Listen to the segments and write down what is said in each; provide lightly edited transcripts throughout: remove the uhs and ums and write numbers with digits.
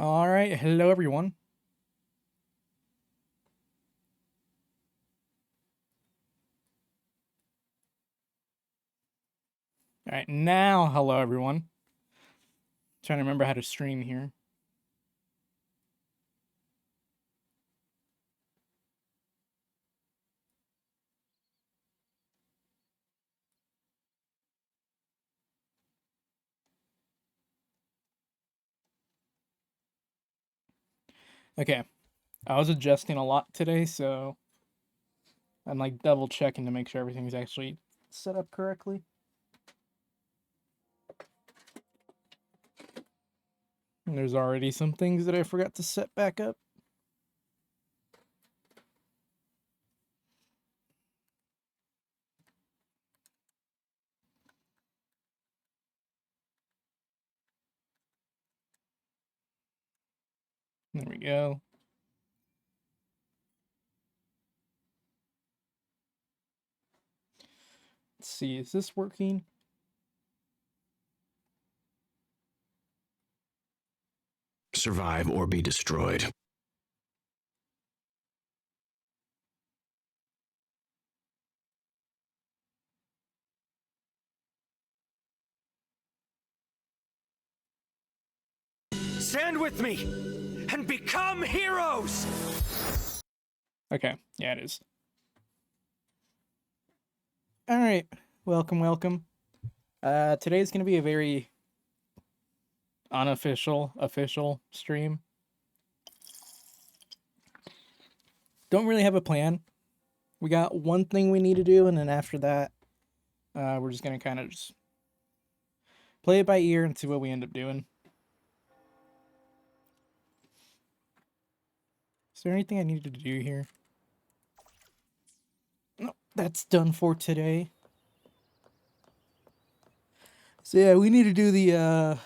All right, hello everyone. All right, now hello everyone. Trying to remember how to stream here. Okay, I was adjusting a lot today, so I'm like double checking to make sure everything's actually set up correctly. And there's already some things that I forgot to set back up. There we go. Let's see, is this working? Survive or be destroyed. Stand with me and become heroes! Okay, yeah, it is. All right, welcome. Today's gonna be a very official stream. Don't really have a plan. We got one thing we need to do, and then after that, we're just gonna kind of just play it by ear and see what we end up doing. Is there anything I needed to do here? No, that's done for today. So yeah, we need to do the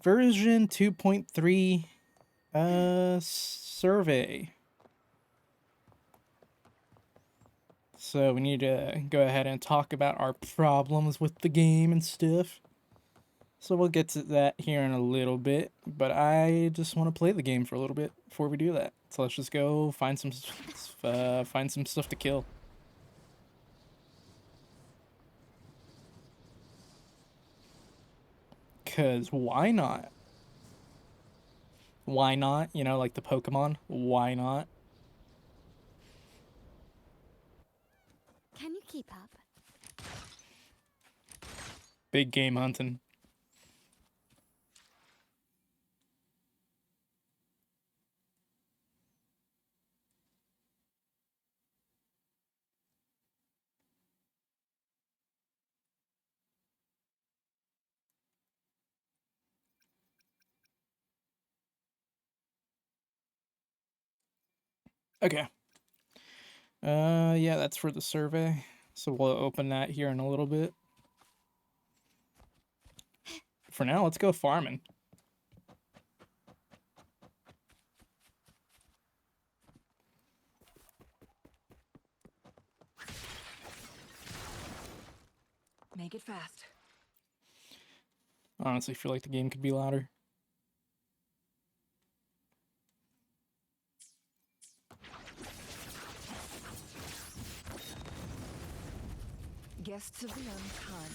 version 2.3 survey. So we need to go ahead and talk about our problems with the game and stuff. So we'll get to that here in a little bit, but I just want to play the game for a little bit before we do that. So let's just go find some stuff to kill. Cause why not? Why not? You know, like the Pokemon. Why not? Can you keep up? Big game hunting. Okay. Yeah, that's for the survey. So we'll open that here in a little bit. For now, let's go farming. Make it fast. Honestly, feel like the game could be louder. Guests of the unkind.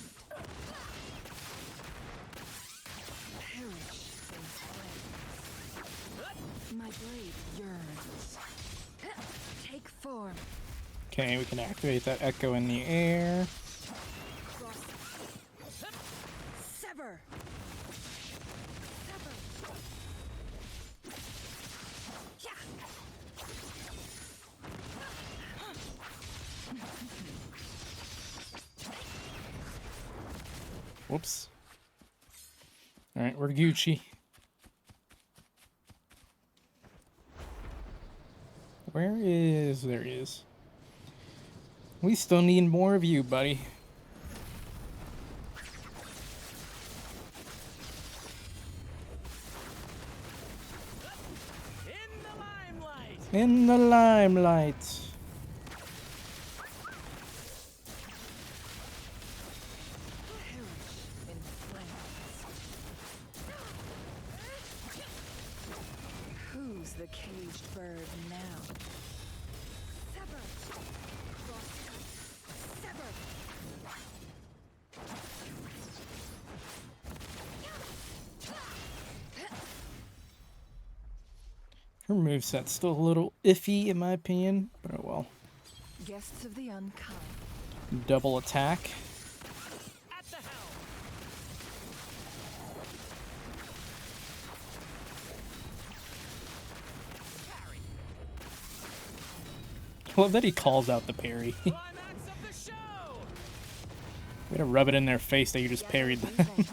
Perish in flames. My blade yearns. Take form. Okay, we can activate that echo in the air. Sever. Sever. Yeah. Whoops. Alright, we're Gucci. Where is... There he is. We still need more of you, buddy. In the limelight! In the limelight. Perish in flames. the caged bird now? Sever! Sever! Her moveset's still a little iffy in my opinion, but oh well. Guests of the unkind. Double attack. At the helm! Parry! I love that he calls out the parry. Climax of the show! Way to rub it in their face that you just parried them.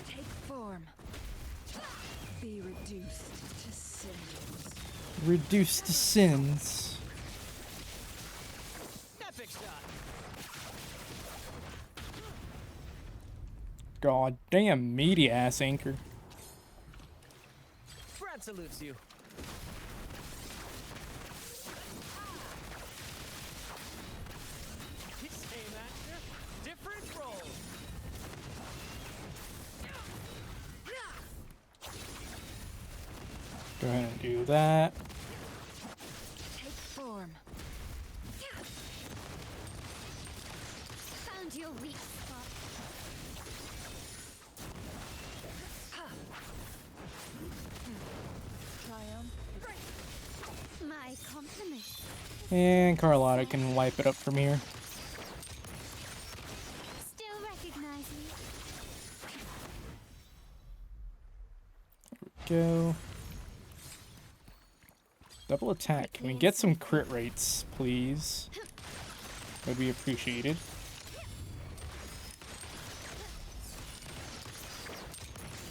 Take form. Be reduced to cinders. Reduced to sins. Epic shot! God damn meaty ass anchor. Brad salutes you. Same actor, different role. Go ahead and do that. Take form. Found your weak spot. Triumph. My compliments. And Carlotta can wipe it up from here. Still recognize me. Go. Double attack. Can we get some crit rates, please? Would be appreciated.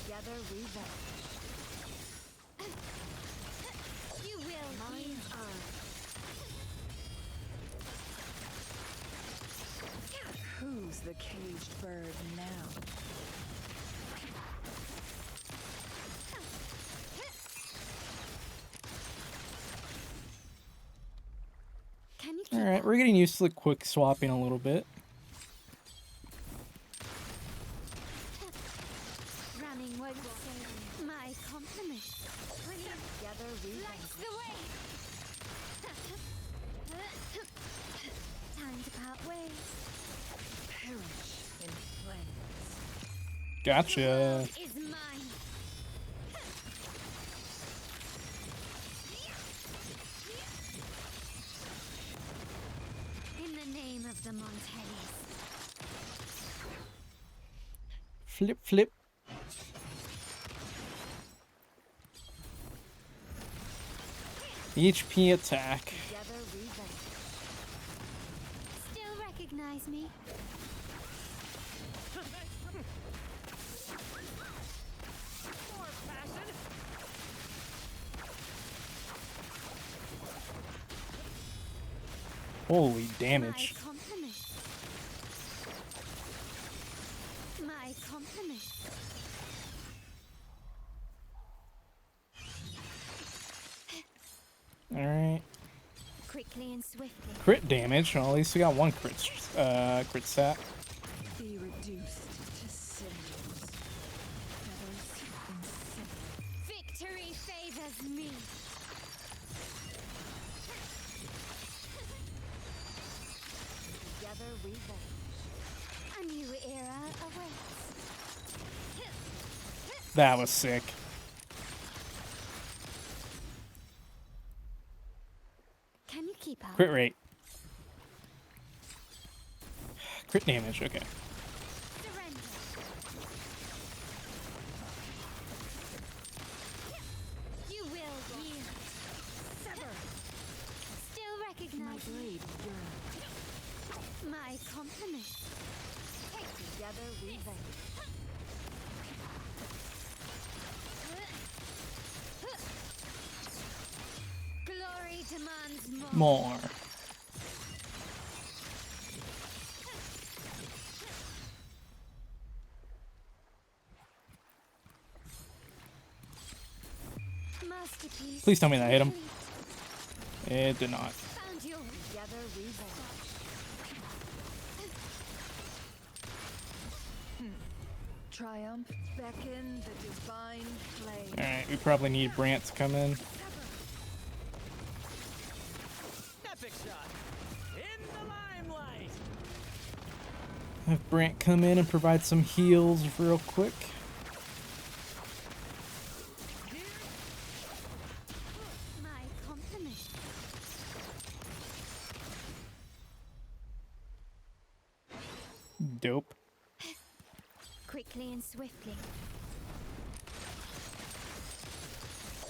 Together we vanish. You will Mine heal. Who's the caged bird now? Can you keep Alright, up? we're getting used to the quick swapping a little bit. Running won't save me. My compliments. Together we Lights vanish. the way. Time to part ways. Perish in flames. Gotcha. Is mine. In the name of the Montellis. Flip, flip. HP attack. Together we vanish. Still recognize me. More passion! Holy damage. My compliments. My compliments. Alright. Quickly and swiftly. Crit damage. Well, at least we got one crit stat. Be reduced to cinders. Feathers in cinders. Victory favors me. Together we vanish. A new era awaits. That was sick. Can you keep up? Crit rate. Crit damage, okay. Surrender. You will yield. Sever. Still My recognize me. blade yearns. My compliments. Together we vanish. Glory demands more. More. Masterpiece. Please tell me that hit him. complete. It did not. Found your Together we vanish. triumph, beckon the divine flame. Alright, we probably need Brant to come in. Epic shot. In the limelight. Have Brant come in and provide some heals real quick. My compliment. Dope. Quickly and swiftly.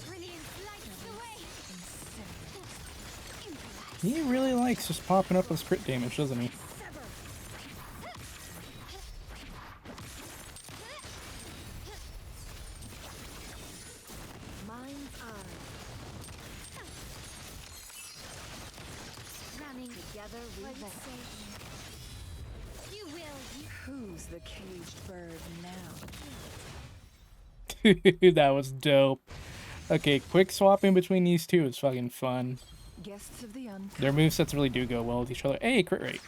Brilliant lights the way. Improvise. He really likes just popping up with crit damage, doesn't he? Sever. Mind's eye. Running Together we what you vanish. say. You will. Who's the caged bird now? That was dope. Okay, quick swapping between these two is fucking fun. Guests of the uncommon. Their movesets really do go well with each other. Hey, crit rate.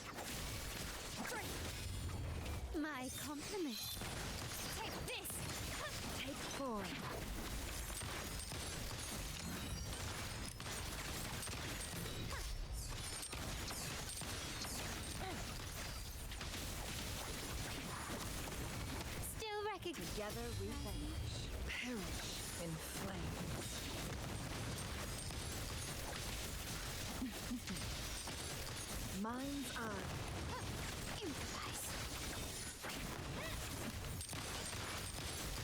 My compliment. Take this. Take form. Still recognize. Together we vanish. Perish in flames. Mind's eye. Improvise.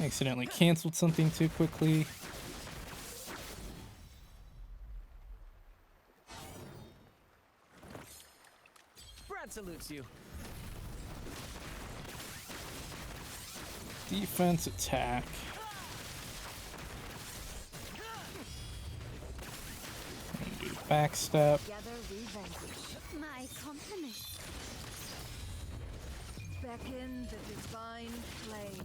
Accidentally canceled something too quickly. Brad salutes you. Defense, attack. And do backstep. Together we vanquish. My compliment. Beckon the divine flame.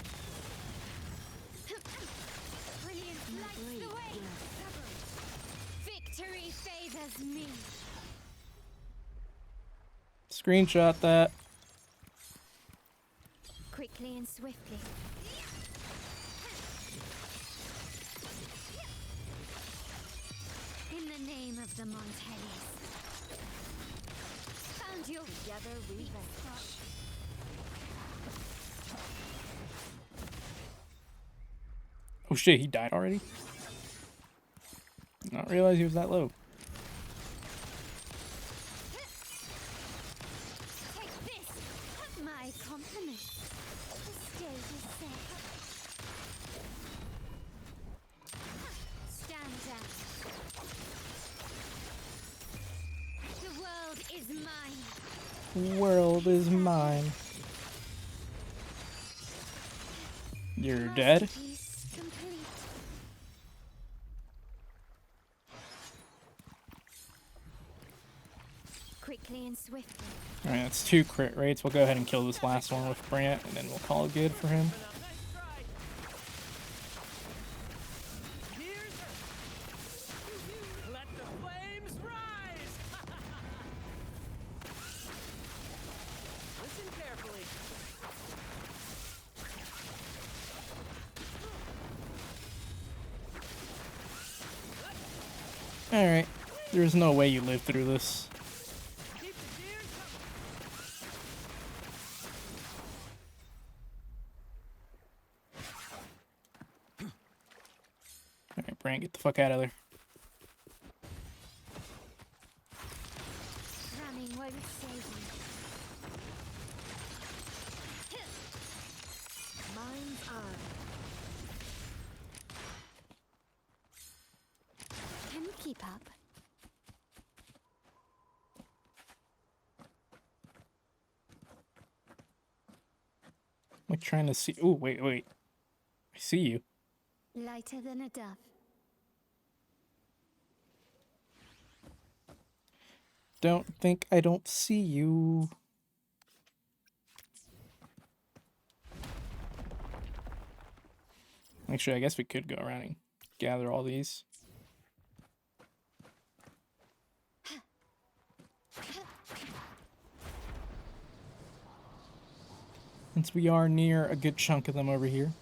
Brilliant lights blade the way. Victory favors me. Screenshot that. Quickly and swiftly. In the name of the Montellis. Found you. Together we vanquish. Oh shit, he died already? Did not realize he was that low. Take this. My compliment. The stage is set. Stand down. The world is mine. World is mine. You're dead? Masterpiece complete. Quickly and swiftly. Alright, that's 2 crit rates. We'll go ahead and kill this last one with Brant, and then we'll call it good for him. Nice try. Here's let the flames rise. Listen carefully. Alright, there's no way you live through this. Keep the gears coming. Alright, Brant, get the fuck out of there. Running won't save Mind's eye. you. Can you keep up? I'm trying to see. Oh, wait. I see you. Lighter than a dove. Don't think I don't see you. Actually, I guess we could go around and gather all these. since we are near a good chunk of them over here.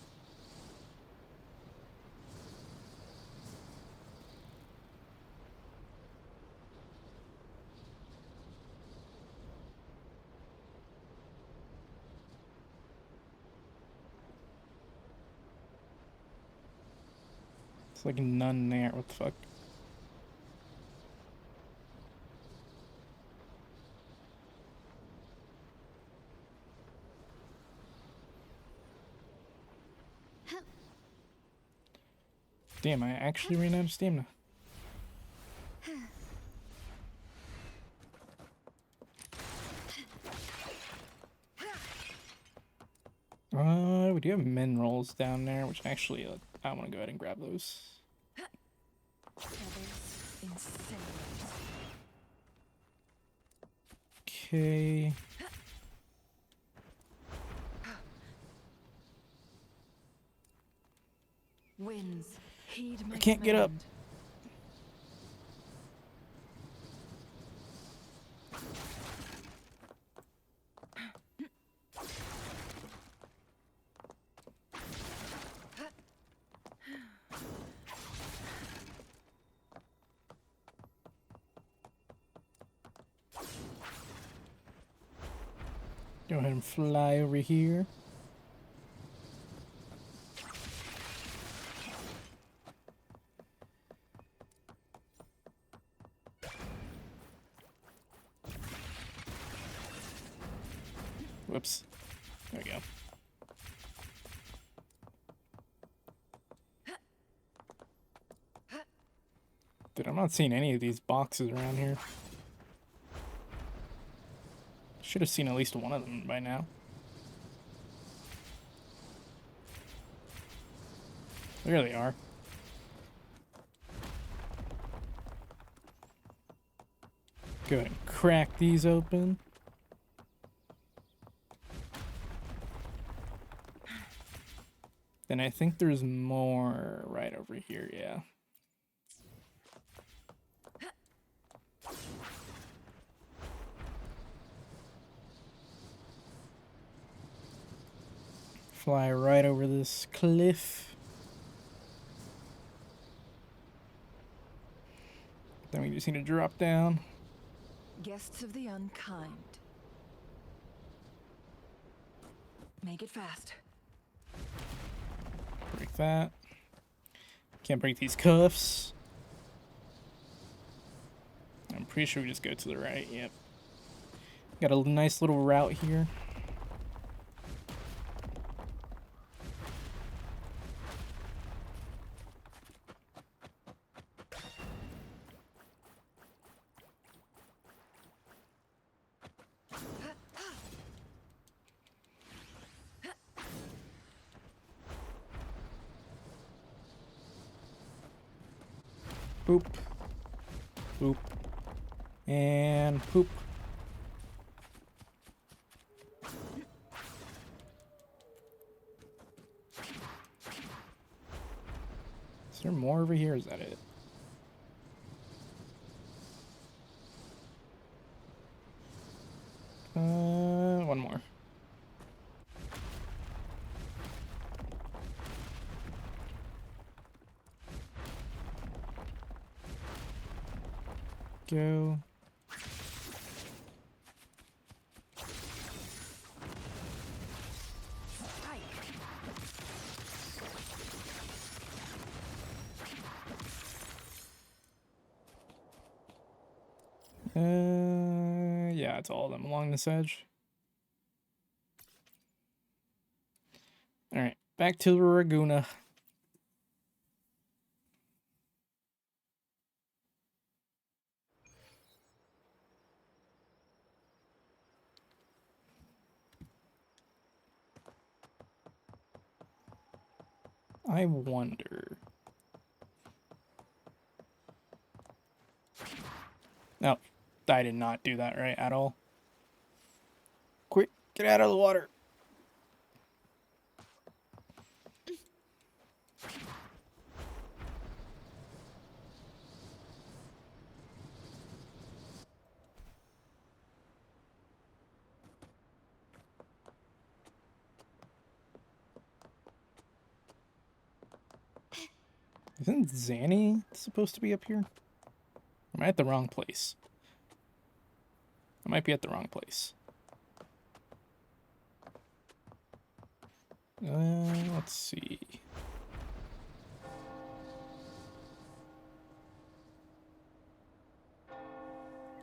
It's like none there. What the fuck? Damn, I actually ran out of stamina. We do have minerals down there, which actually, I want to go ahead and grab those. Feathers incinerate. Okay. Winds, heed my I can't get up. command. Go ahead and fly over here. Whoops. There we go. Dude, I'm not seeing any of these boxes around here. Should have seen at least one of them by now. There they are. Go ahead and crack these open. Then I think there's more right over here, yeah. Fly right over this cliff. Then we just need to drop down. Guests of the unkind. Make it fast. Break that. Can't break these cuffs. I'm pretty sure we just go to the right, yep. Got a nice little route here. Boop. Boop. And poop. Is there more over here? Is that it? One more. Go. Yeah, it's all of them along this edge. Alright, back to the Raguna. I wonder. No, I did not do that right at all. Quick, get out of the water. Isn't Zanny supposed to be up here? Or am I at the wrong place? I might be at the wrong place. Let's see.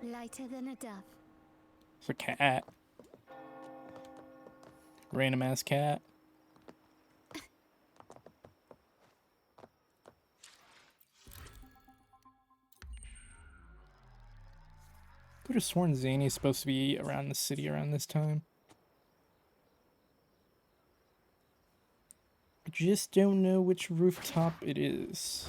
Lighter than a dove. It's a cat. Random ass cat. Could have sworn Zany's supposed to be around the city around this time. I just don't know which rooftop it is.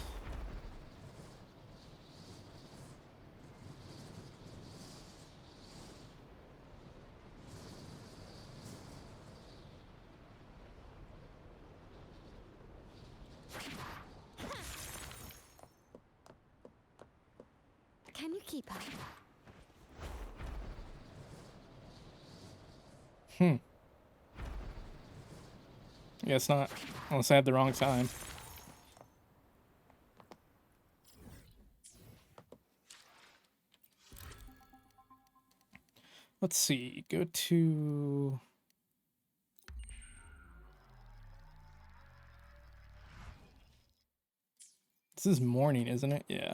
Can you keep up? Guess not. Unless I had the wrong time. Let's see. Go to... This is morning, isn't it? Yeah.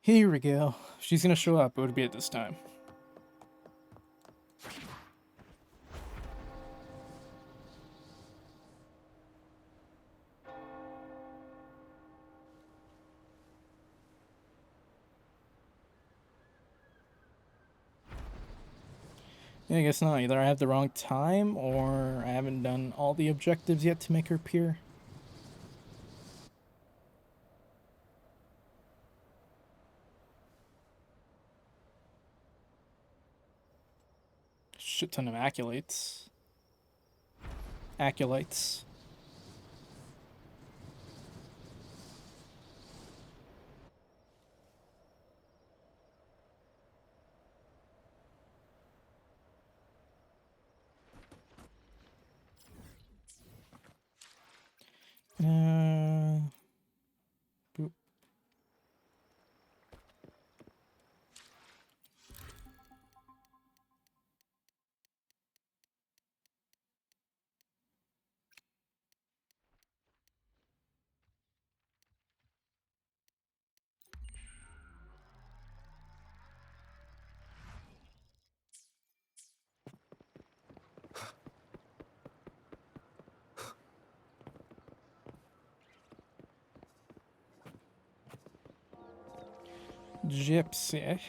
Here we go. If she's gonna show up, it would be at this time. Yeah, I guess not. Either I have the wrong time, or I haven't done all the objectives yet to make her appear. Shit ton of acolytes. Acolytes. Boop. Gypsy.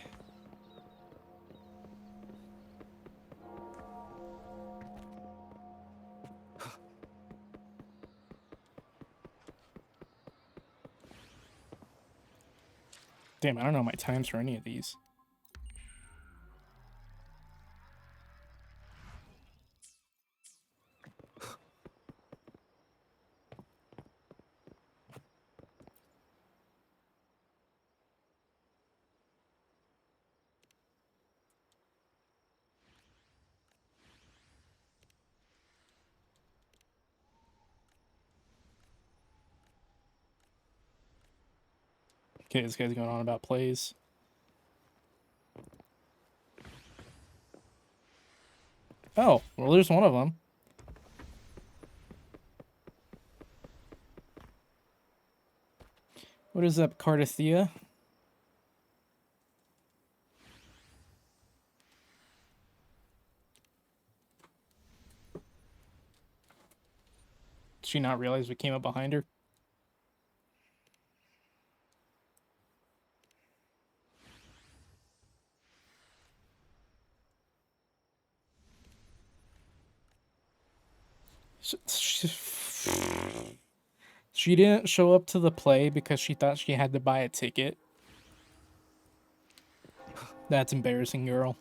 Damn, I don't know my times for any of these. Okay, this guy's going on about plays. Oh, well, there's one of them. What is up, Cardathea? Did she not realize we came up behind her? She didn't show up to the play because she thought she had to buy a ticket. That's embarrassing, girl.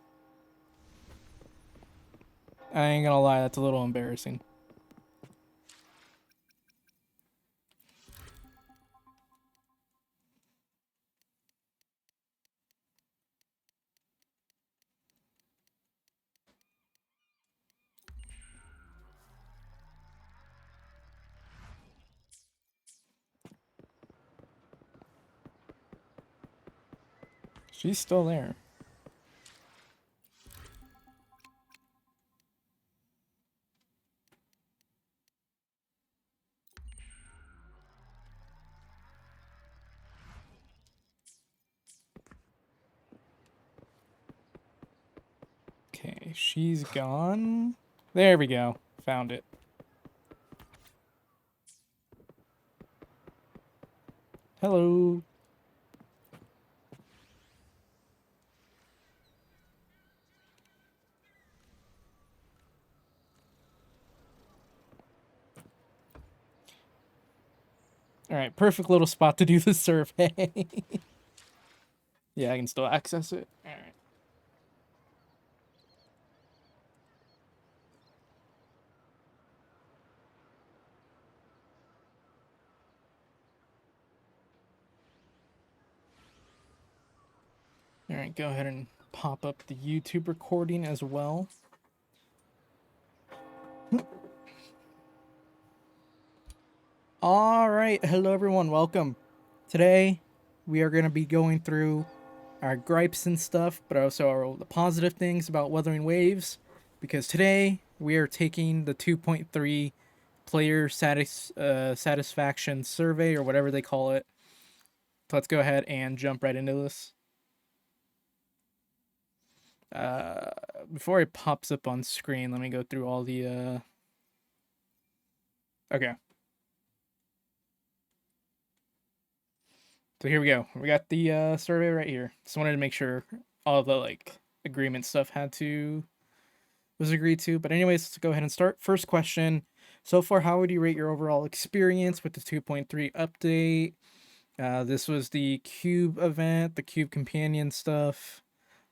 I ain't gonna lie, that's a little embarrassing. She's still there. Okay, she's gone. There we go. Found it. Hello. All right, perfect little spot to do the survey. Yeah, I can still access it. All right. All right, go ahead and pop up the YouTube recording as well. All right, hello everyone, welcome. Today, we are going to be going through our gripes and stuff, but also the positive things about Wuthering Waves, because today we are taking the 2.3 player satisfaction survey, or whatever they call it. So let's go ahead and jump right into this. Before it pops up on screen, let me go through all the okay. So here we go. We got the survey right here. Just wanted to make sure all the like agreement stuff was agreed to. But anyways, let's go ahead and start. First question. So far, how would you rate your overall experience with the 2.3 update? This was the Cube event, the Cube Companion stuff,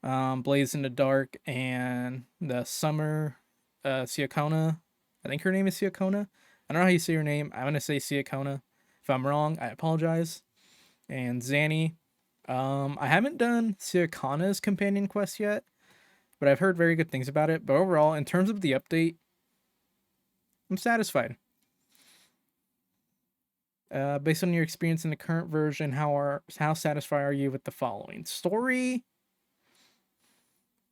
Blaze in the Dark, and the Summer Siakona. I think her name is Siakona. I don't know how you say her name. I'm going to say Siakona. If I'm wrong, I apologize. And Zanny. I haven't done Siakona's companion quest yet, but I've heard very good things about it. But overall, in terms of the update, I'm satisfied. Based on your experience in the current version, how satisfied are you with the following? Story,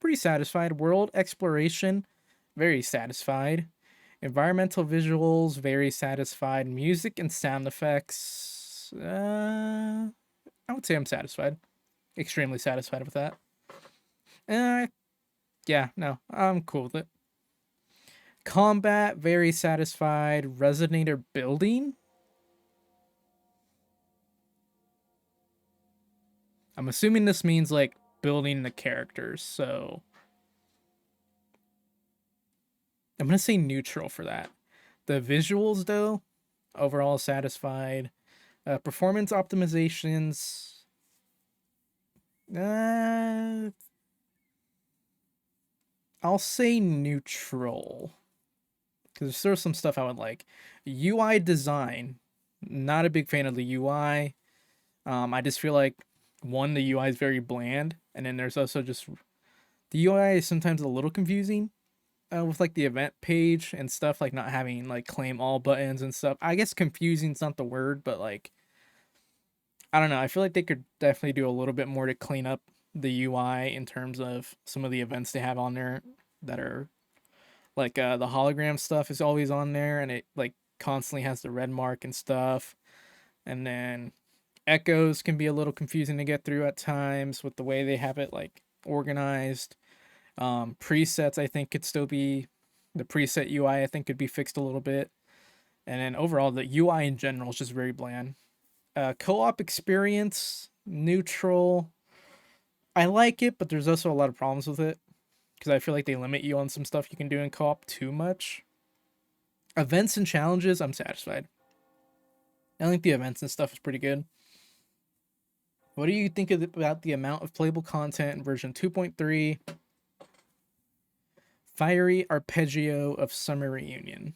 pretty satisfied. World exploration, very satisfied. Environmental visuals, very satisfied. Music and sound effects, I would say I'm satisfied. Extremely satisfied with that. Yeah, no, I'm cool with it. Combat, very satisfied. Resonator building, I'm assuming this means like building the characters, so I'm gonna say neutral for that. The visuals, though, overall satisfied. Performance optimizations, uh, I'll say neutral because there's still some stuff I would like. UI design, not a big fan of the UI. I just feel like one, the UI is very bland, and then there's also just the UI is sometimes a little confusing. With like the event page and stuff, like not having like claim all buttons and stuff. I guess confusing's not the word, but like I don't know. I feel like they could definitely do a little bit more to clean up the UI in terms of some of the events they have on there that are like the hologram stuff is always on there and it like constantly has the red mark and stuff. And then echoes can be a little confusing to get through at times with the way they have it like organized. Presets I think could still be the preset UI I think could be fixed a little bit. And then overall the UI in general is just very bland. Co-op experience, neutral. I like it, but there's also a lot of problems with it because I feel like they limit you on some stuff you can do in co-op too much. Events and challenges, I'm satisfied. I think the events and stuff is pretty good. What do you think about the amount of playable content in version 2.3? Fiery Arpeggio of Summer Reunion.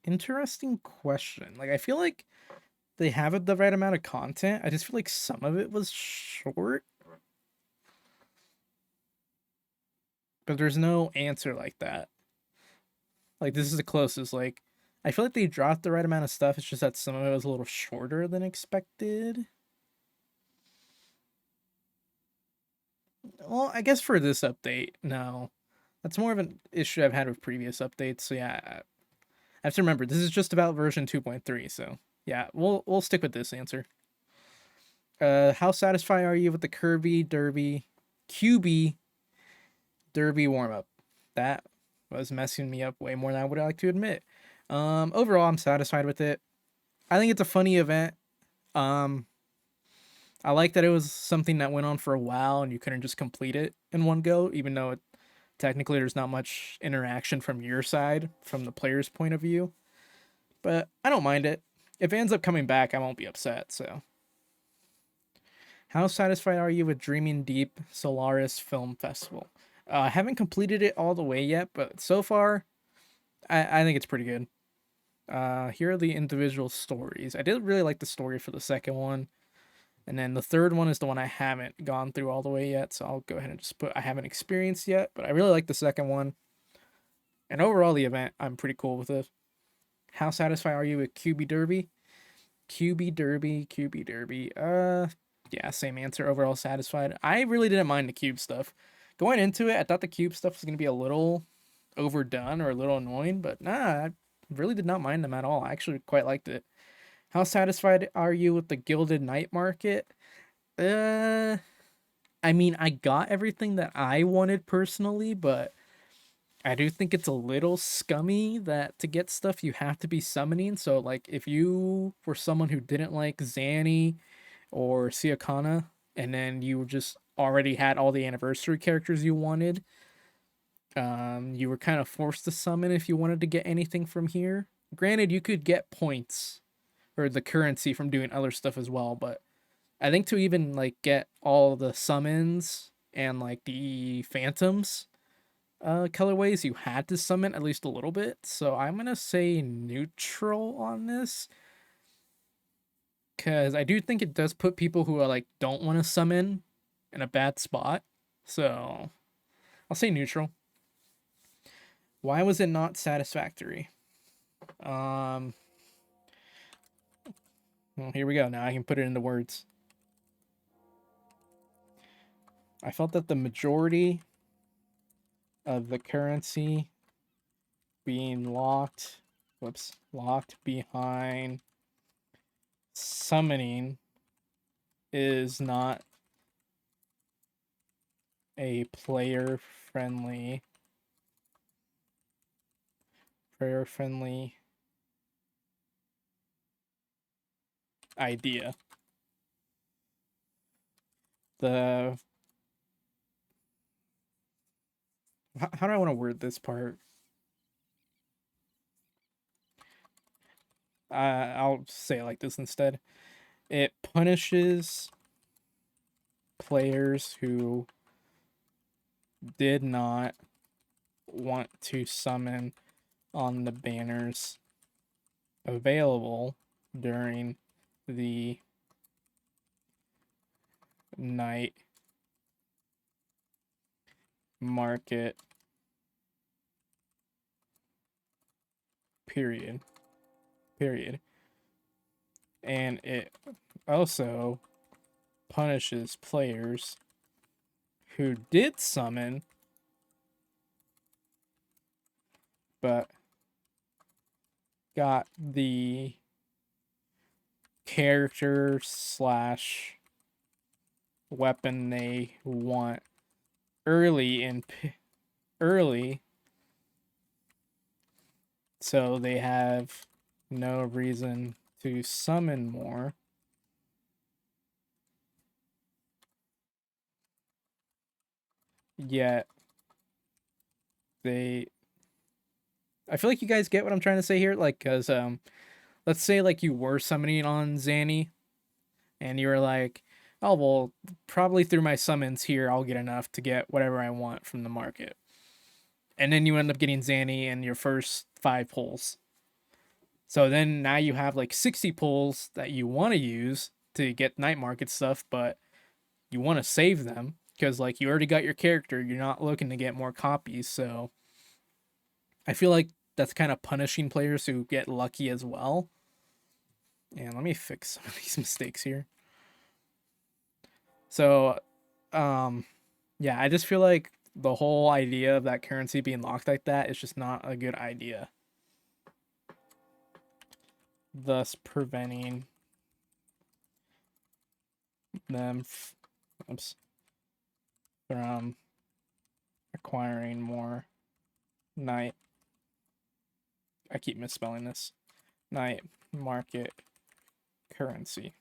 Interesting question. Like, I feel like they have the right amount of content. I just feel like some of it was short. But there's no answer like that. Like this is the closest. Like I feel like they dropped the right amount of stuff. It's just that some of it was a little shorter than expected. Well, I guess for this update, no. That's more of an issue I've had with previous updates. So yeah, I have to remember this is just about version 2.3. So yeah, we'll stick with this answer. How satisfied are you with the QB Derby warm up? That was messing me up way more than I would like to admit. Overall, I'm satisfied with it. I think it's a funny event. Um, I like that it was something that went on for a while and you couldn't just complete it in one go, even though technically there's not much interaction from your side, from the player's point of view. But I don't mind it. If it ends up coming back, I won't be upset. So, how satisfied are you with Dreaming Deep Solaris Film Festival? I haven't completed it all the way yet, but so far, I think it's pretty good. Here are the individual stories. I did really like the story for the second one. And then the third one is the one I haven't gone through all the way yet. So I'll go ahead and just put I haven't experienced yet, but I really like the second one. And overall, the event, I'm pretty cool with it. How satisfied are you with QB Derby? QB Derby, QB Derby. Yeah, same answer. Overall satisfied. I really didn't mind the cube stuff. Going into it, I thought the cube stuff was going to be a little overdone or a little annoying, but nah, I really did not mind them at all. I actually quite liked it. How satisfied are you with the Gilded Night Market? I mean, I got everything that I wanted personally, but I do think it's a little scummy that to get stuff you have to be summoning. So, like, if you were someone who didn't like Zanny or Siakana, and then you just already had all the anniversary characters you wanted, you were kind of forced to summon if you wanted to get anything from here. Granted, you could get points or the currency from doing other stuff as well, but I think to even like get all the summons and like the phantoms colorways, you had to summon at least a little bit. So I'm gonna say neutral on this, because I do think it does put people who are like don't want to summon in a bad spot. So I'll say neutral. Why was it not satisfactory? Well, here we go. Now I can put it into words. I felt that the majority of the currency being locked behind summoning is not a player friendly idea. How do I want to word this part? I'll say it like this instead. It punishes players who did not want to summon on the banners available during the night market period. And it also punishes players who did summon but got the character slash weapon they want early, so they have no reason to summon more. Yet I feel like you guys get what I'm trying to say here, like, cause let's say like you were summoning on Zanny and you were like, oh well, probably through my summons here I'll get enough to get whatever I want from the market. And then you end up getting Zanny in your first 5 pulls. So then now you have like 60 pulls that you want to use to get night market stuff, but you want to save them because like you already got your character, you're not looking to get more copies. So I feel like that's kind of punishing players who get lucky as well. And let me fix some of these mistakes here. So, yeah, I just feel like the whole idea of that currency being locked like that is just not a good idea. Thus preventing them from acquiring more night. I keep misspelling this. Night market currency.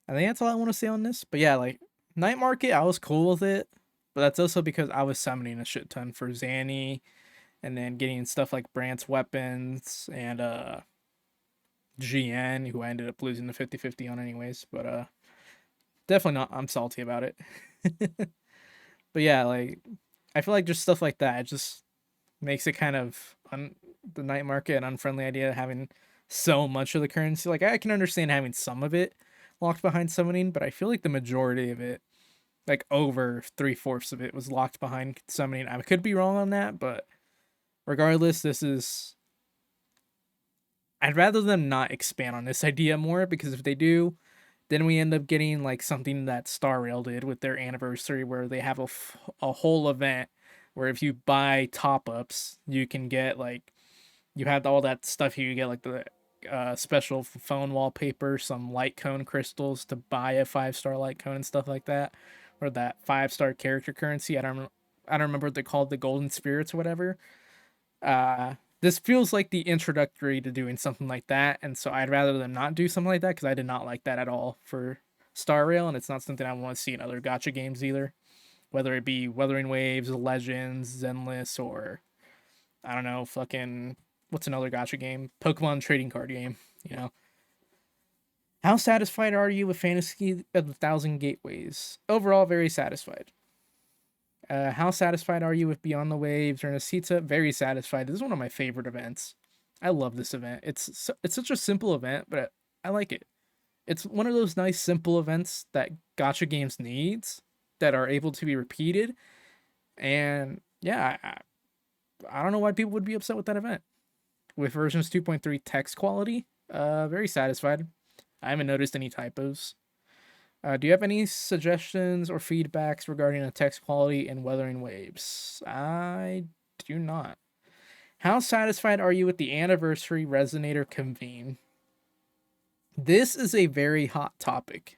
I think that's all I want to say on this. But yeah, like night market, I was cool with it. But that's also because I was summoning a shit ton for Zanny, and then getting stuff like Brant's weapons and GN, who I ended up losing the 50-50 on anyways. But definitely not. I'm salty about it. But yeah, like I feel like just stuff like that, it just makes it kind of the night market an unfriendly idea, having so much of the currency. Like I can understand having some of it locked behind summoning, but I feel like the majority of it, like over 3/4 of it, was locked behind summoning. I could be wrong on that, but regardless, this is. I'd rather them not expand on this idea more, because if they do, then we end up getting like something that Star Rail did with their anniversary, where they have a whole event where if you buy top ups, you can get like, you have all that stuff here. You get like the special phone wallpaper, some light cone crystals to buy a 5-star light cone and stuff like that, or that 5-star character currency. I don't remember what they're called, the golden spirits or whatever. This feels like the introductory to doing something like that, and so I'd rather them not do something like that, because I did not like that at all for Star Rail, and it's not something I want to see in other gacha games either, whether it be Wuthering Waves, Legends, Zenless, or I don't know, fucking what's another gacha game? Pokemon trading card game, you know. How satisfied are you with Fantasy of the Thousand Gateways? Overall, very satisfied. How satisfied are you with Beyond the Waves or Nasita? Very satisfied. This is one of my favorite events. I love this event. It's such a simple event, but I like it. It's one of those nice simple events that gacha games needs, that are able to be repeated. And yeah, I don't know why people would be upset with that event. With versions 2.3 text quality, very satisfied. I haven't noticed any typos. Do you have any suggestions or feedbacks regarding the text quality in Wuthering Waves? I do not. How satisfied are you with the anniversary Resonator convene? This is a very hot topic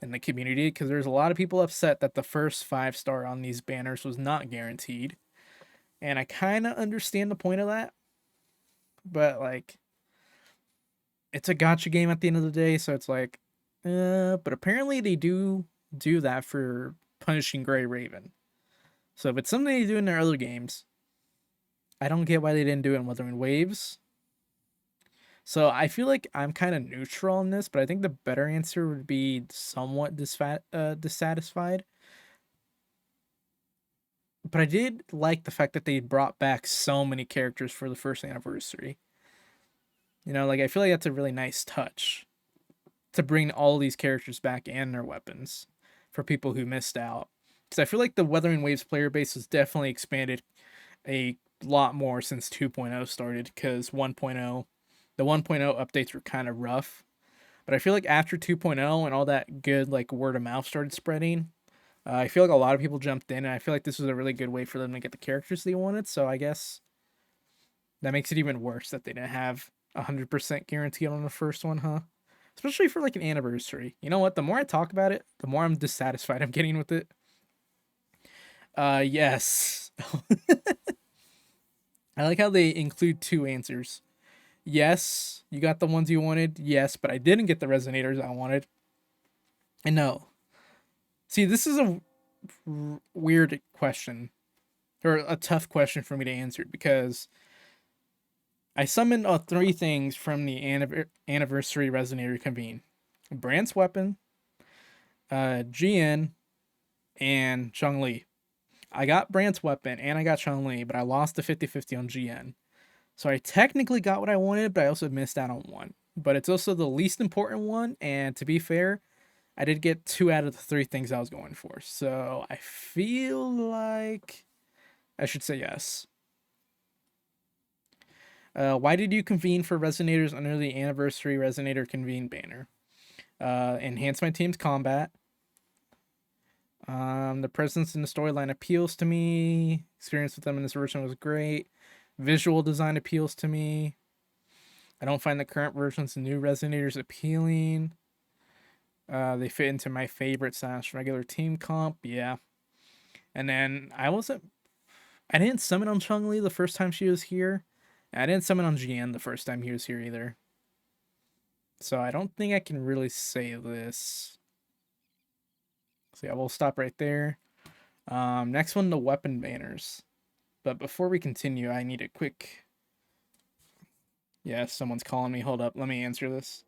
in the community, because there's a lot of people upset that the first 5-star on these banners was not guaranteed. And I kind of understand the point of that. But like, it's a gacha game at the end of the day, so it's like, but apparently they do that for punishing Grey Raven. So if it's something they do in their other games, I don't get why they didn't do it in Wuthering Waves. So I feel like I'm kind of neutral on this, but I think the better answer would be somewhat dissatisfied. But I did like the fact that they brought back so many characters for the first anniversary. You know, like I feel like that's a really nice touch, to bring all these characters back and their weapons for people who missed out. Because I feel like the Wuthering Waves player base has definitely expanded a lot more since 2.0 started, because 1.0, the 1.0 updates were kind of rough. But I feel like after 2.0 and all that good like word of mouth started spreading, I feel like a lot of people jumped in, and I feel like this was a really good way for them to get the characters they wanted. So I guess that makes it even worse that they didn't have 100% guaranteed on the first one, huh? Especially for like an anniversary. You know what? The more I talk about it, the more I'm dissatisfied I'm getting with it. Yes. I like how they include 2 answers. Yes, you got the ones you wanted. Yes, but I didn't get the resonators I wanted. And no. See, this is a weird question, or a tough question for me to answer, because I summoned 3 things from the anniversary resonator convene: Brant's weapon, GN, and Chun-Li. I got Brant's weapon and I got Chun-Li, but I lost the 50-50 on GN. So I technically got what I wanted, but I also missed out on one. But it's also the least important one, and to be fair, I did get 2 out of the 3 things I was going for. So I feel like I should say yes. Why did you convene for Resonators under the anniversary Resonator convene banner? Enhance my team's combat. The presence in the storyline appeals to me. Experience with them in this version was great. Visual design appeals to me. I don't find the current versions of new Resonators appealing. They fit into my favorite / regular team comp. Yeah. And then I didn't summon on Chun-Li the first time she was here. And I didn't summon on Jian the first time he was here either. So I don't think I can really say this. So yeah, we'll stop right there. Next one, the weapon banners. But before we continue, I need a quick... Yeah, someone's calling me. Hold up, let me answer this.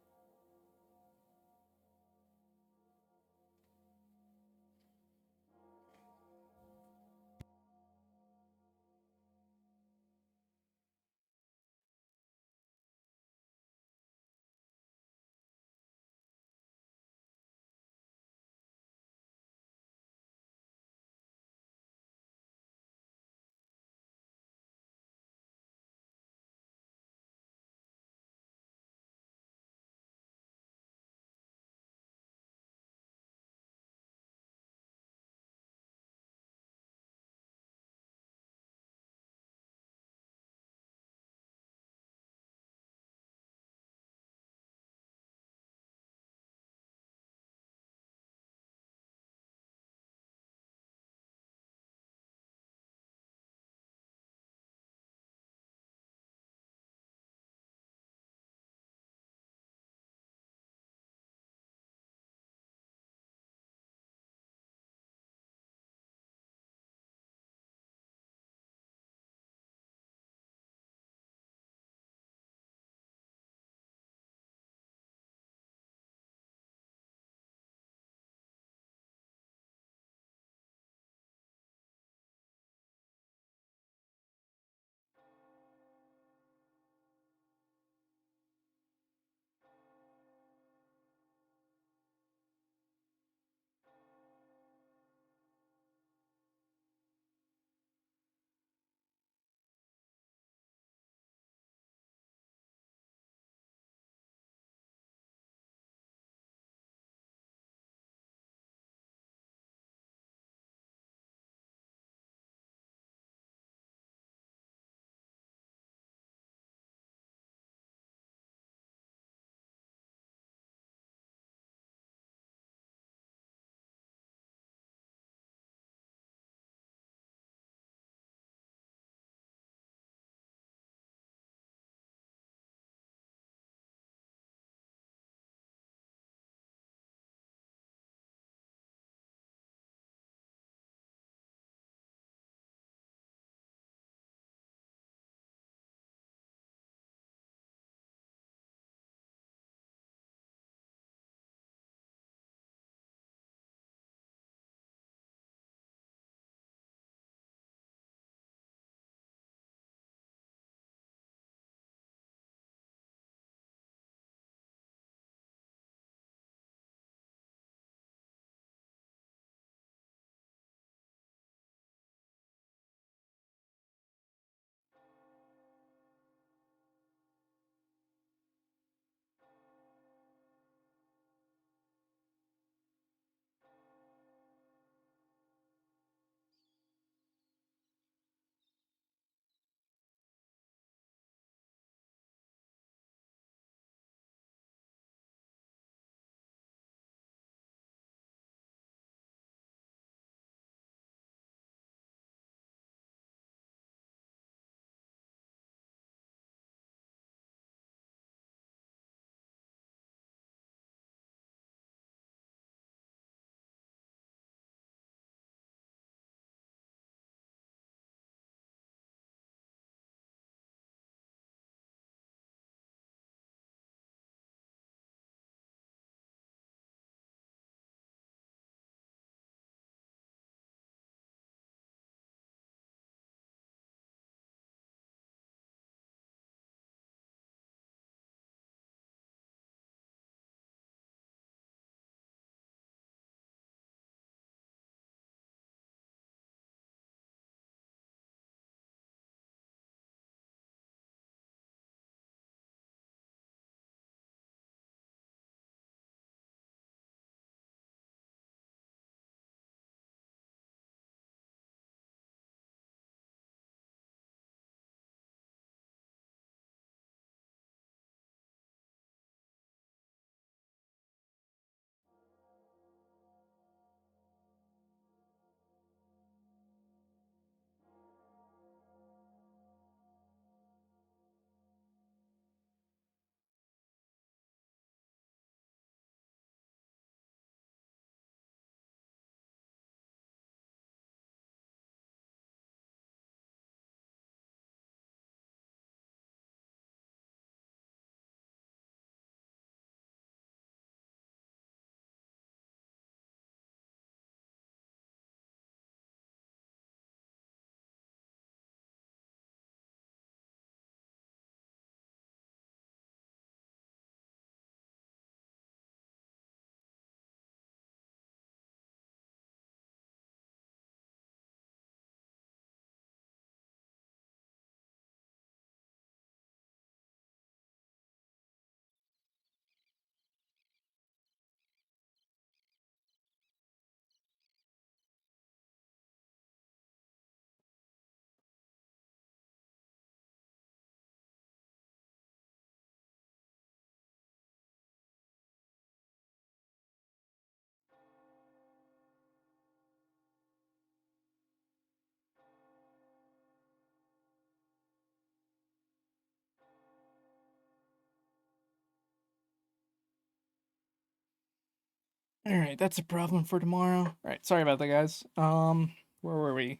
All right, that's a problem for tomorrow. All right, sorry about that, guys. Where were we?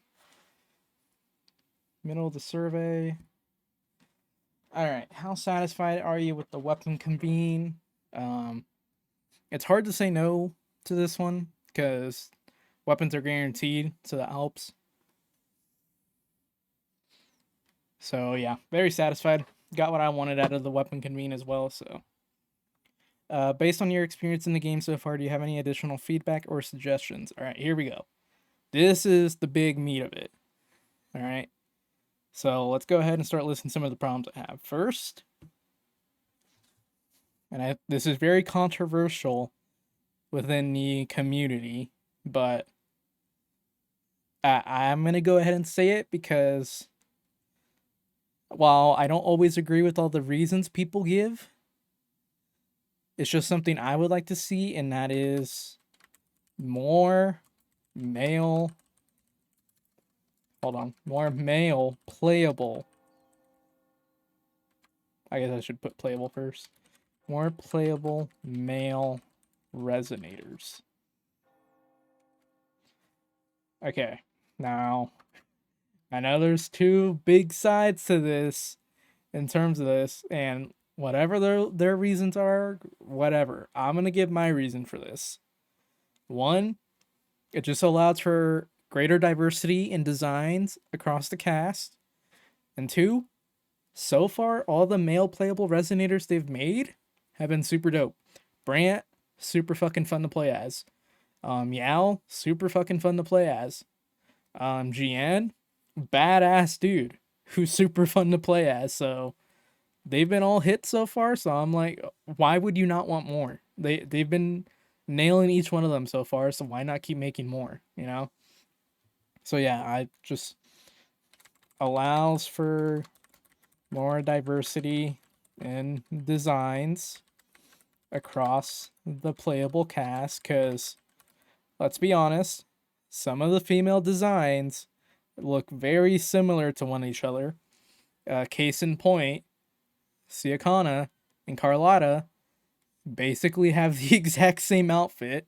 Middle of the survey. All right, how satisfied are you with the weapon convene? Um, it's hard to say no to this one because weapons are guaranteed, so that helps. So yeah, very satisfied. Got what I wanted out of the weapon convene as well. So, based on your experience in the game so far, do you have any additional feedback or suggestions? All right, here we go. This is the big meat of it. All right. So let's go ahead and start listing some of the problems I have. First, this is very controversial within the community, but I'm going to go ahead and say it because while I don't always agree with all the reasons people give, it's just something I would like to see, and that is more male. Hold on. More male playable. I guess I should put playable first. More playable male resonators. Okay. Now, I know there's two big sides to this in terms of this, and whatever their reasons are, whatever. I'm going to give my reason for this. One, it just allows for greater diversity in designs across the cast. And two, so far, all the male playable resonators they've made have been super dope. Brant, super fucking fun to play as. Yao, super fucking fun to play as. GN, badass dude who's super fun to play as. So they've been all hits so far. So I'm like, why would you not want more? They've been nailing each one of them so far. So why not keep making more? You know. So yeah, I just allows for more diversity in designs across the playable cast. Because let's be honest, some of the female designs look very similar to one each other. Case in point, Siakana and Carlotta basically have the exact same outfit.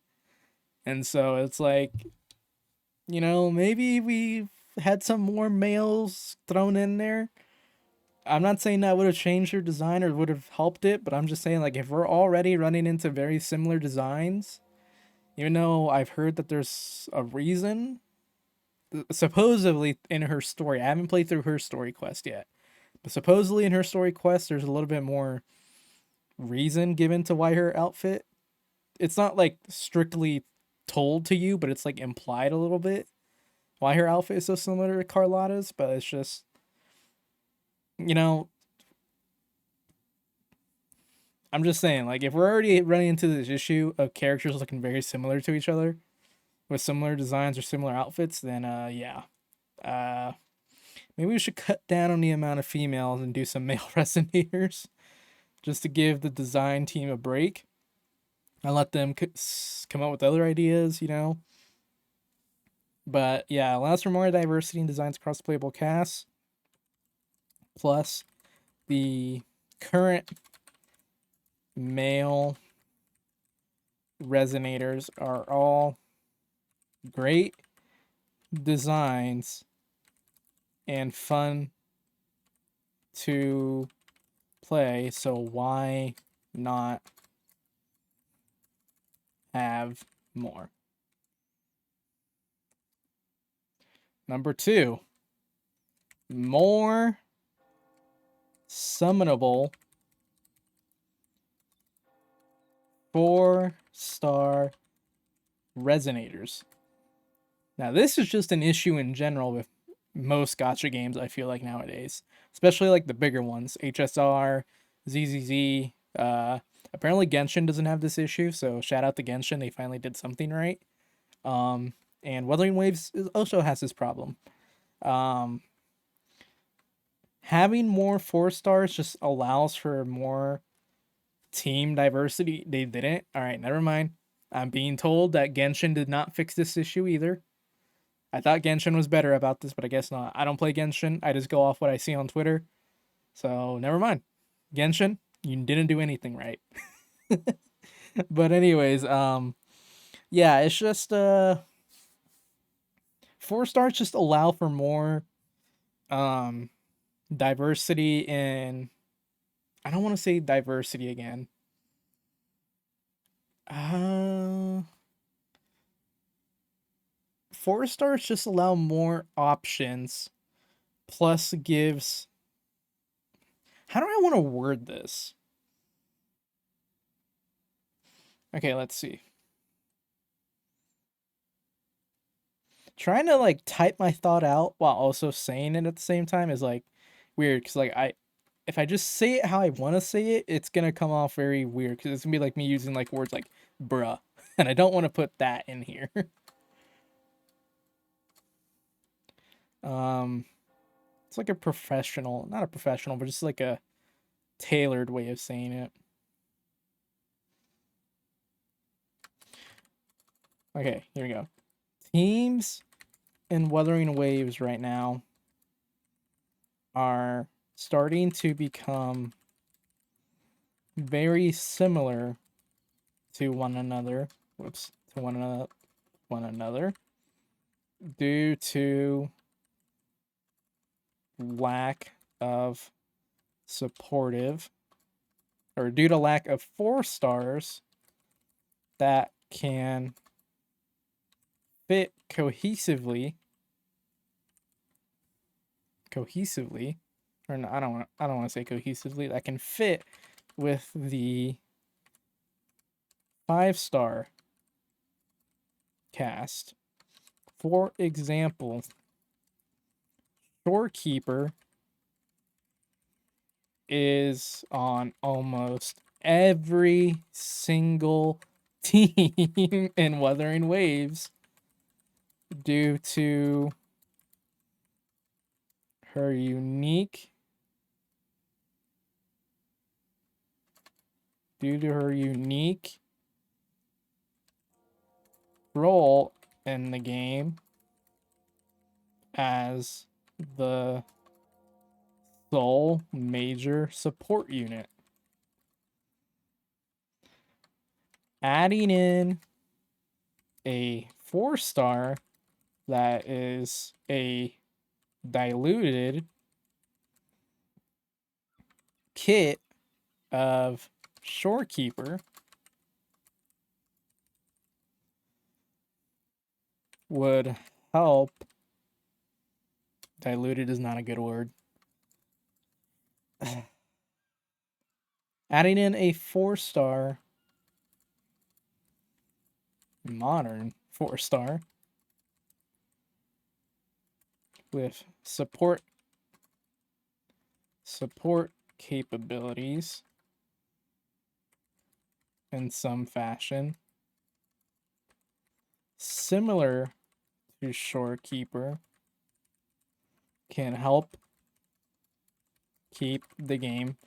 And so it's like, maybe we've had some more males thrown in there. I'm not saying that would have changed your design or would have helped it, but I'm just saying, like, if we're already running into very similar designs, even though I've heard that there's a reason, supposedly in her story, I haven't played through her story quest yet, but supposedly in her story quest, there's a little bit more reason given to why her outfit, it's not like strictly told to you, but it's like implied a little bit why her outfit is so similar to Carlotta's, but it's just, I'm just saying, like, if we're already running into this issue of characters looking very similar to each other with similar designs or similar outfits, then yeah. Maybe we should cut down on the amount of females and do some male resonators just to give the design team a break. I let them come up with other ideas, But yeah, allows for more diversity in designs across playable casts. Plus, the current male resonators are all great designs and fun to play, so why not have more? Number 2, more summonable 4-star resonators. Now, this is just an issue in general with most gacha games, I feel like, nowadays. Especially, like, the bigger ones. HSR, ZZZ. Apparently, Genshin doesn't have this issue, so shout out to Genshin. They finally did something right. And Wuthering Waves also has this problem. Having more 4-stars just allows for more team diversity. They didn't. All right, never mind. I'm being told that Genshin did not fix this issue either. I thought Genshin was better about this, but I guess not. I don't play Genshin. I just go off what I see on Twitter. So never mind. Genshin, you didn't do anything right. But anyways, Yeah, it's just 4 stars just allow for more um diversity in, I don't want to say diversity again. Uh 4 stars just allow more options, plus gives, how do I want to word this? Okay, let's see. Trying to like type my thought out while also saying it at the same time is like weird, because like if I just say it how I want to say it, it's gonna come off very weird, because it's gonna be like me using like words like bruh, and I don't want to put that in here. um it's like a professional, not a professional, but just like a tailored way of saying it. Okay, here we go. Teams in Wuthering Waves right now are starting to become very similar to one another. Whoops, to one another due to lack of supportive, or due to lack of 4 stars that can fit cohesively, or no, I don't want to say cohesively, that can fit with the 5 star cast. For example, Storekeeper is on almost every single team in Wuthering Waves due to her unique role in the game as the sole major support unit. Adding in a 4 star that is a diluted kit of Shorekeeper would help. Diluted is not a good word. Adding in a 4 star, modern 4 star, with support capabilities in some fashion, similar to Shorekeeper, can help keep the game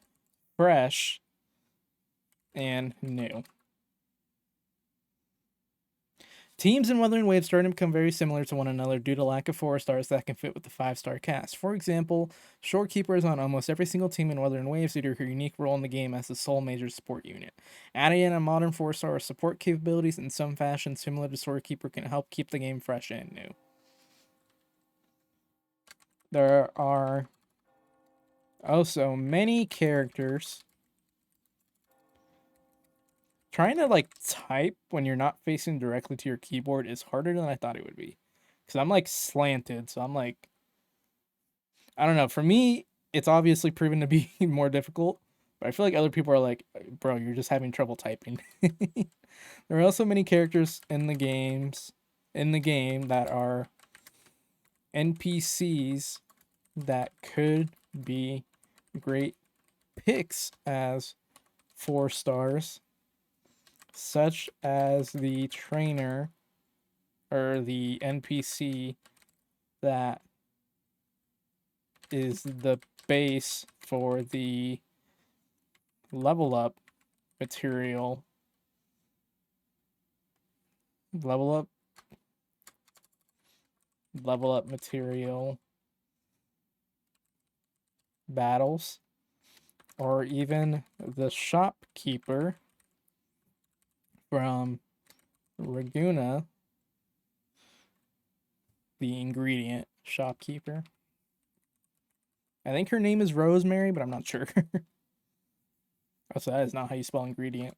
fresh and new. Teams in Wuthering Waves starting to become very similar to one another due to lack of 4 stars that can fit with the 5 star cast. For example, Shorekeeper is on almost every single team in Wuthering Waves due to her unique role in the game as the sole major support unit. Adding in a modern 4 star support capabilities in some fashion similar to Shorekeeper can help keep the game fresh and new. There are also many characters. Trying to like type when you're not facing directly to your keyboard is harder than I thought it would be, because I'm like slanted, so I'm like, I don't know. For me, it's obviously proven to be more difficult, but I feel like other people are like, bro, you're just having trouble typing. There are also many characters in the game that are NPCs that could be great picks as 4 stars, such as the trainer, or the NPC that is the base for the level up material. Level up material battles, or even the shopkeeper from Raguna, the ingredient shopkeeper. I think her name is Rosemary, but I'm not sure. Also, that is not how you spell ingredient.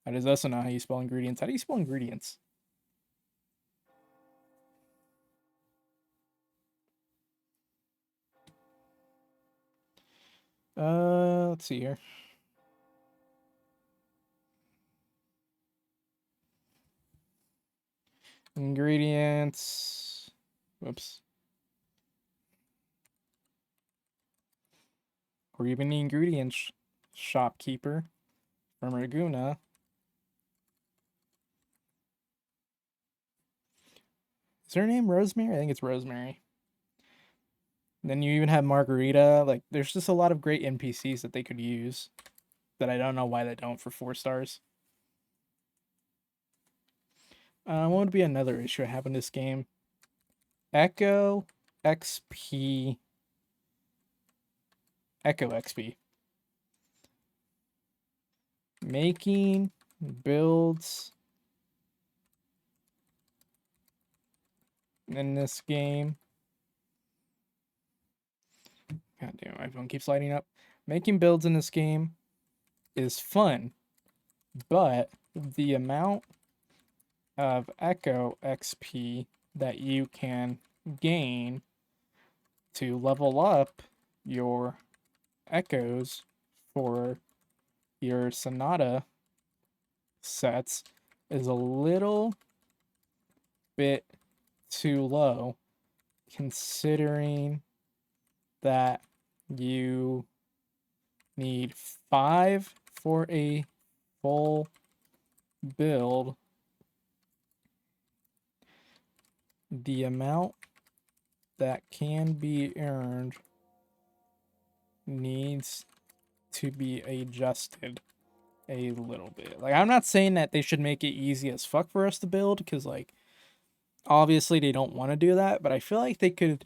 That is also not how you spell ingredients. How do you spell ingredients? Let's see here. Ingredients. Whoops. Or even the ingredients shopkeeper from Raguna. Is her name Rosemary? I think it's Rosemary. Then you even have Margarita. Like, there's just a lot of great NPCs that they could use that I don't know why they don't for 4 stars. What would be another issue I have in this game? Echo XP. Echo XP. Making builds in this game. God damn, my phone keeps lighting up. Making builds in this game is fun, but the amount of Echo XP that you can gain to level up your echoes for your Sonata sets is a little bit too low, considering that you need 5 for a full build. The amount that can be earned needs to be adjusted a little bit. Like, I'm not saying that they should make it easy as fuck for us to build, because, like, obviously they don't want to do that, but I feel like they could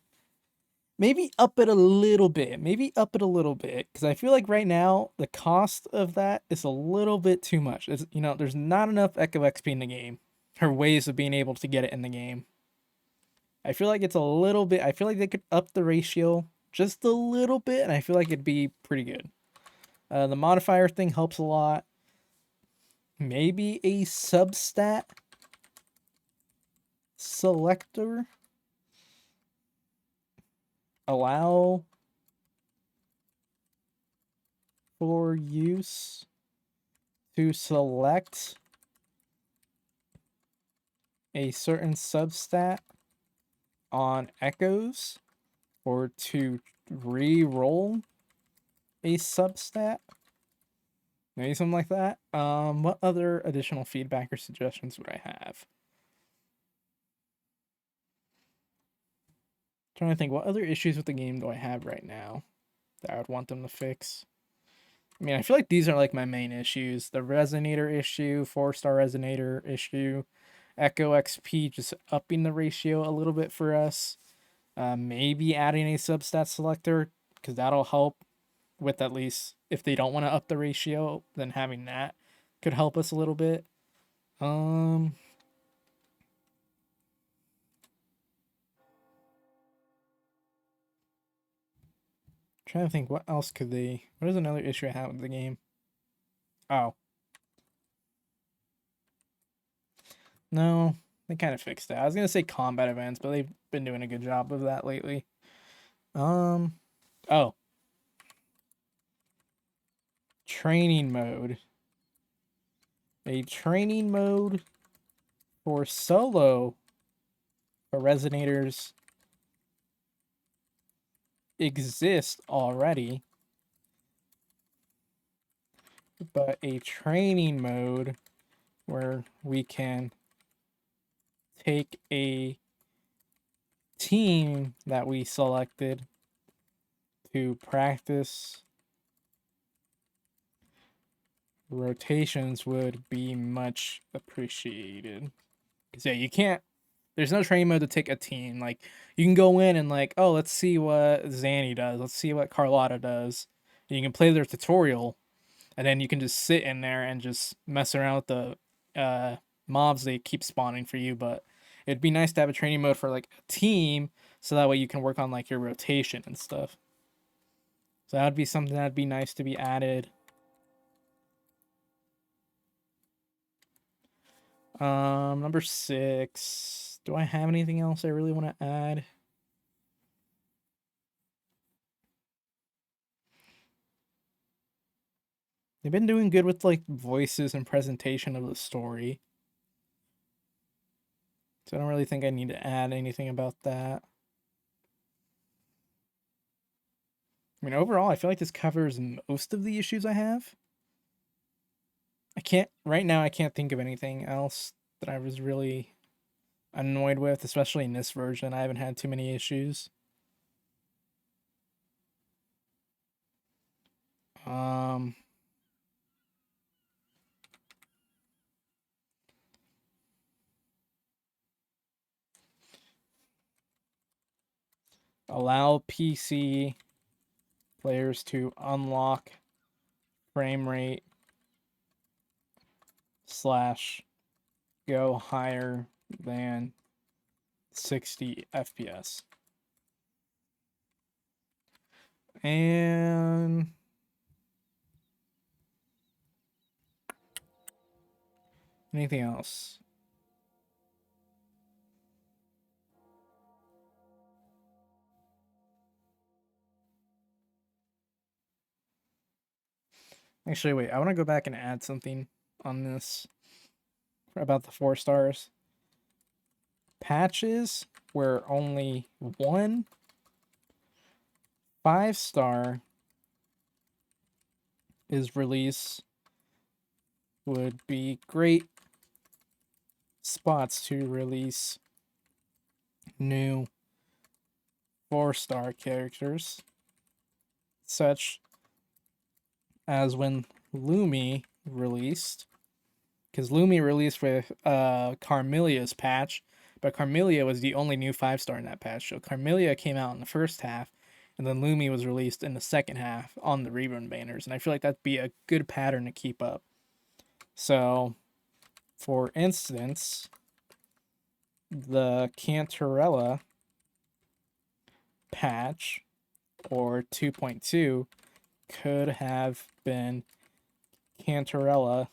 maybe up it a little bit. Maybe up it a little bit, because I feel like right now the cost of that is a little bit too much. It's, you know, there's not enough Echo XP in the game, or ways of being able to get it in the game. I feel like it's a little bit. I feel like they could up the ratio just a little bit, and I feel like it'd be pretty good. The modifier thing helps a lot. Maybe a substat selector. Allow for use to select a certain substat on echoes, or to re-roll a substat. Maybe something like that. What other additional feedback or suggestions would I have? Trying to think, what other issues with the game do I have right now that I would want them to fix? I mean, I feel like these are like my main issues. The Resonator issue, 4-star Resonator issue, Echo XP just upping the ratio a little bit for us. Maybe adding a substat selector, because that'll help with, at least if they don't want to up the ratio, then having that could help us a little bit. Trying to think, what else could they... What is another issue I have with the game? Oh. No, they kind of fixed that. I was going to say combat events, but they've been doing a good job of that lately. Oh. Training mode. A training mode for solo resonators exist already, but a training mode where we can take a team that we selected to practice rotations would be much appreciated. Because, yeah, you can't... There's no training mode to take a team. Like, you can go in and, like, oh, let's see what Zanny does. Let's see what Carlotta does. And you can play their tutorial. and then you can just sit in there and just mess around with the mobs they keep spawning for you. But it'd be nice to have a training mode for like a team, so that way you can work on like your rotation and stuff. So that would be something that'd be nice to be added. Number 6. Do I have anything else I really want to add? They've been doing good with like voices and presentation of the story. So I don't really think I need to add anything about that. I mean, overall, I feel like this covers most of the issues I have. Right now, I can't think of anything else that I was really annoyed with, especially in this version. I haven't had too many issues. Allow PC players to unlock frame rate / go higher than 60 FPS. And anything else? Actually, wait, I want to go back and add something on this about the 4 stars. Patches where only one 5-star is released would be great spots to release new 4-star characters, such as when Lumi released, because Lumi released with Carmelia's patch, but Carmelia was the only new 5-star in that patch. So Carmelia came out in the first half, and then Lumi was released in the second half on the rerun banners, and I feel like that'd be a good pattern to keep up. So, for instance, the Cantarella patch, or 2.2, could have been Cantarella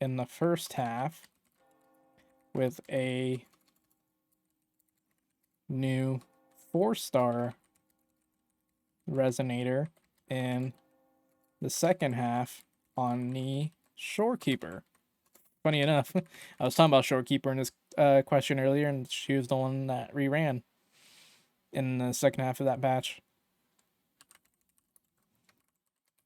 in the first half with a new 4-star resonator in the second half on the Shorekeeper. Funny enough, I was talking about Shorekeeper in this question earlier, and she was the one that reran in the second half of that patch.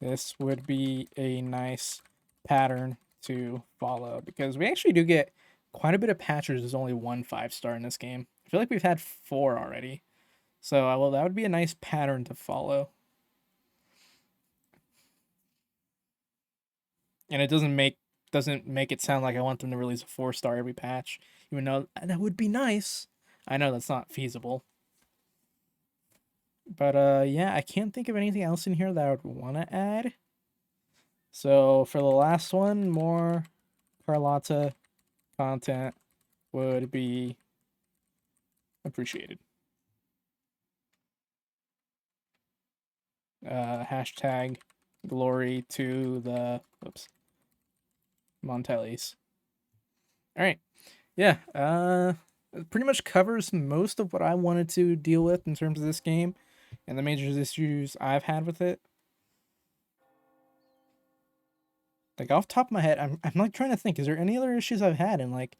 This would be a nice pattern to follow, because we actually do get quite a bit of patches. There's only one 5-star in this game. I feel like we've had 4 already. So, well, that would be a nice pattern to follow. And it doesn't make it sound like I want them to release a 4-star every patch, even though that would be nice. I know that's not feasible. But yeah, I can't think of anything else in here that I would want to add. So for the last one, more Carlotta content would be appreciated. Hashtag glory to the Montellis. All right. Yeah. It pretty much covers most of what I wanted to deal with in terms of this game and the major issues I've had with it. Like, off the top of my head, I'm like trying to think, is there any other issues I've had? And like,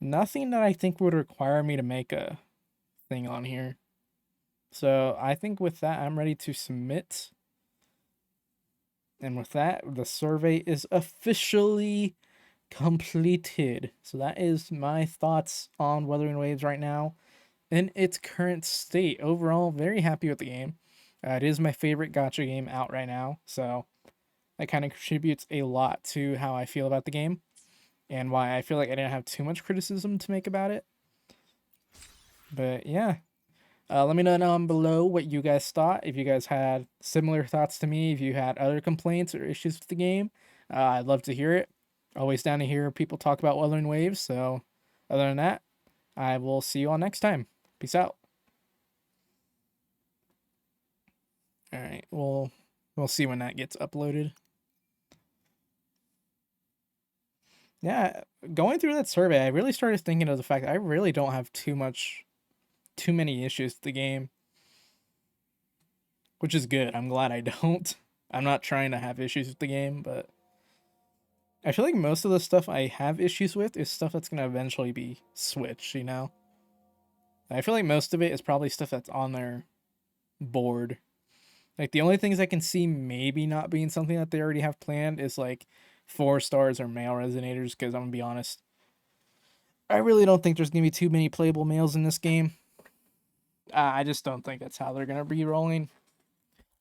nothing that I think would require me to make a thing on here. So I think with that, I'm ready to submit. And with that, the survey is officially completed. So that is my thoughts on Wuthering Waves right now in its current state. Overall, very happy with the game. It is my favorite gacha game out right now. So that kind of contributes a lot to how I feel about the game and why I feel like I didn't have too much criticism to make about it. But yeah, Let me know down below what you guys thought. If you guys had similar thoughts to me, if you had other complaints or issues with the game, I'd love to hear it. Always down to hear people talk about Wuthering Waves. So, other than that, I will see you all next time. Peace out. All right, we'll see when that gets uploaded. Yeah, going through that survey, I really started thinking of the fact that I really don't have too many issues with the game, which is good. I'm glad I don't. I'm not trying to have issues with the game, but I feel like most of the stuff I have issues with is stuff that's gonna eventually be switched, you know? I feel like most of it is probably stuff that's on their board. Like, the only things I can see maybe not being something that they already have planned is, like, 4 stars or male resonators, because I'm gonna be honest, I really don't think there's gonna be too many playable males in this game. I just don't think that's how they're gonna be rolling.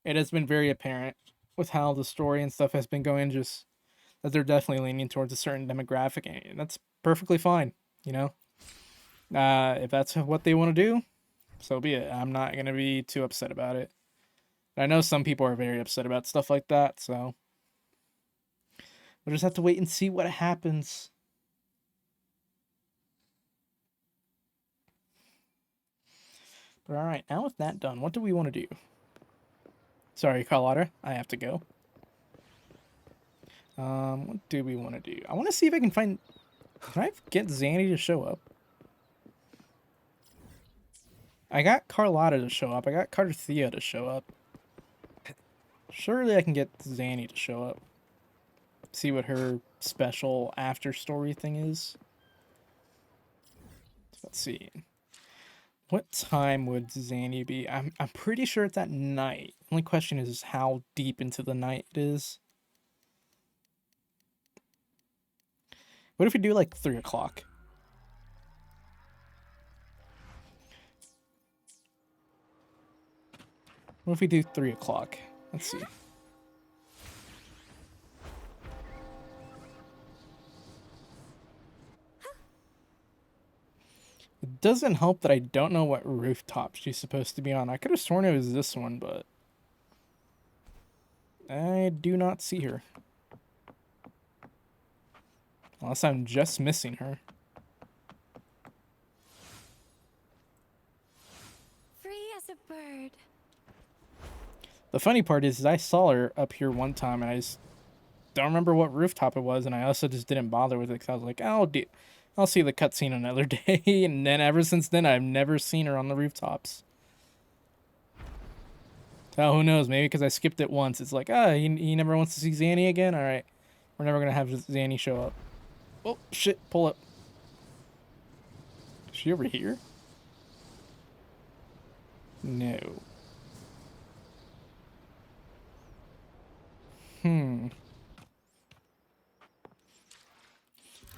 It has been very apparent with how the story and stuff has been going, just that they're definitely leaning towards a certain demographic, and that's perfectly fine, you know? If that's what they want to do, so be it. I'm not gonna be too upset about it. I know some people are very upset about stuff like that, so we'll just have to wait and see what happens. But alright, now with that done, what do we want to do? Sorry, Carlotta, I have to go. What do we want to do? I want to see if I can find... Can I get Zanny to show up? I got Carlotta to show up. I got Carthea to show up. Surely I can get Zanny to show up. See what her special after story thing is. Let's see. What time would Zanny be? I'm pretty sure it's at night. Only question is how deep into the night it is. What if we do like 3 o'clock? What if we do 3 o'clock? Let's see. It doesn't help that I don't know what rooftop she's supposed to be on. I could have sworn it was this one, but I do not see her. Unless I'm just missing her. Free as a bird. The funny part is I saw her up here one time, and I just don't remember what rooftop it was, and I also just didn't bother with it because I was like, I'll see the cutscene another day. And then ever since then, I've never seen her on the rooftops. So who knows? Maybe because I skipped it once. It's like, he never wants to see Zanny again? Alright. We're never going to have Zanny show up. Oh, shit. Pull up. Is she over here? No.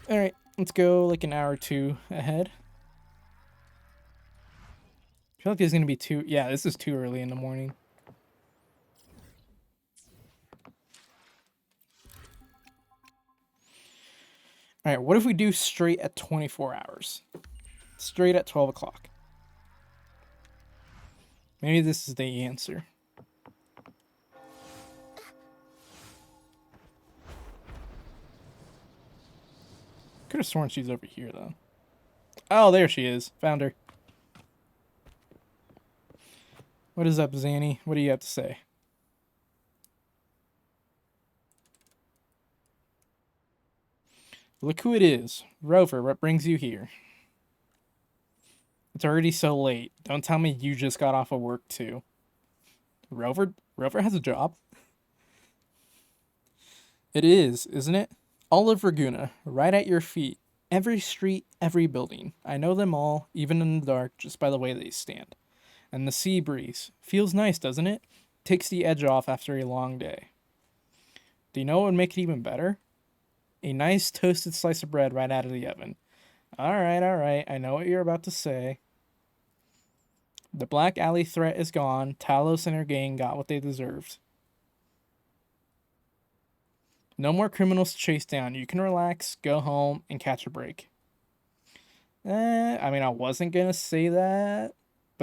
Alright. Let's go like an hour or two ahead. I feel like it's going to be too... Yeah, this is too early in the morning. Alright, what if we do straight at 24 hours? Straight at 12 o'clock. Maybe this is the answer. Could have sworn she's over here, though. Oh, there she is. Found her. What is up, Zanny? What do you have to say? Look who it is. Rover, what brings you here? It's already so late. Don't tell me you just got off of work, too. Rover has a job? It is, isn't it? All of Raguna, right at your feet. Every street, every building. I know them all, even in the dark, just by the way they stand. And the sea breeze. Feels nice, doesn't it? Takes the edge off after a long day. Do you know what would make it even better? A nice toasted slice of bread right out of the oven. Alright, I know what you're about to say. The Black Alley threat is gone. Talos and her gang got what they deserved. No more criminals to chase down. You can relax, go home, and catch a break. I mean, I wasn't going to say that,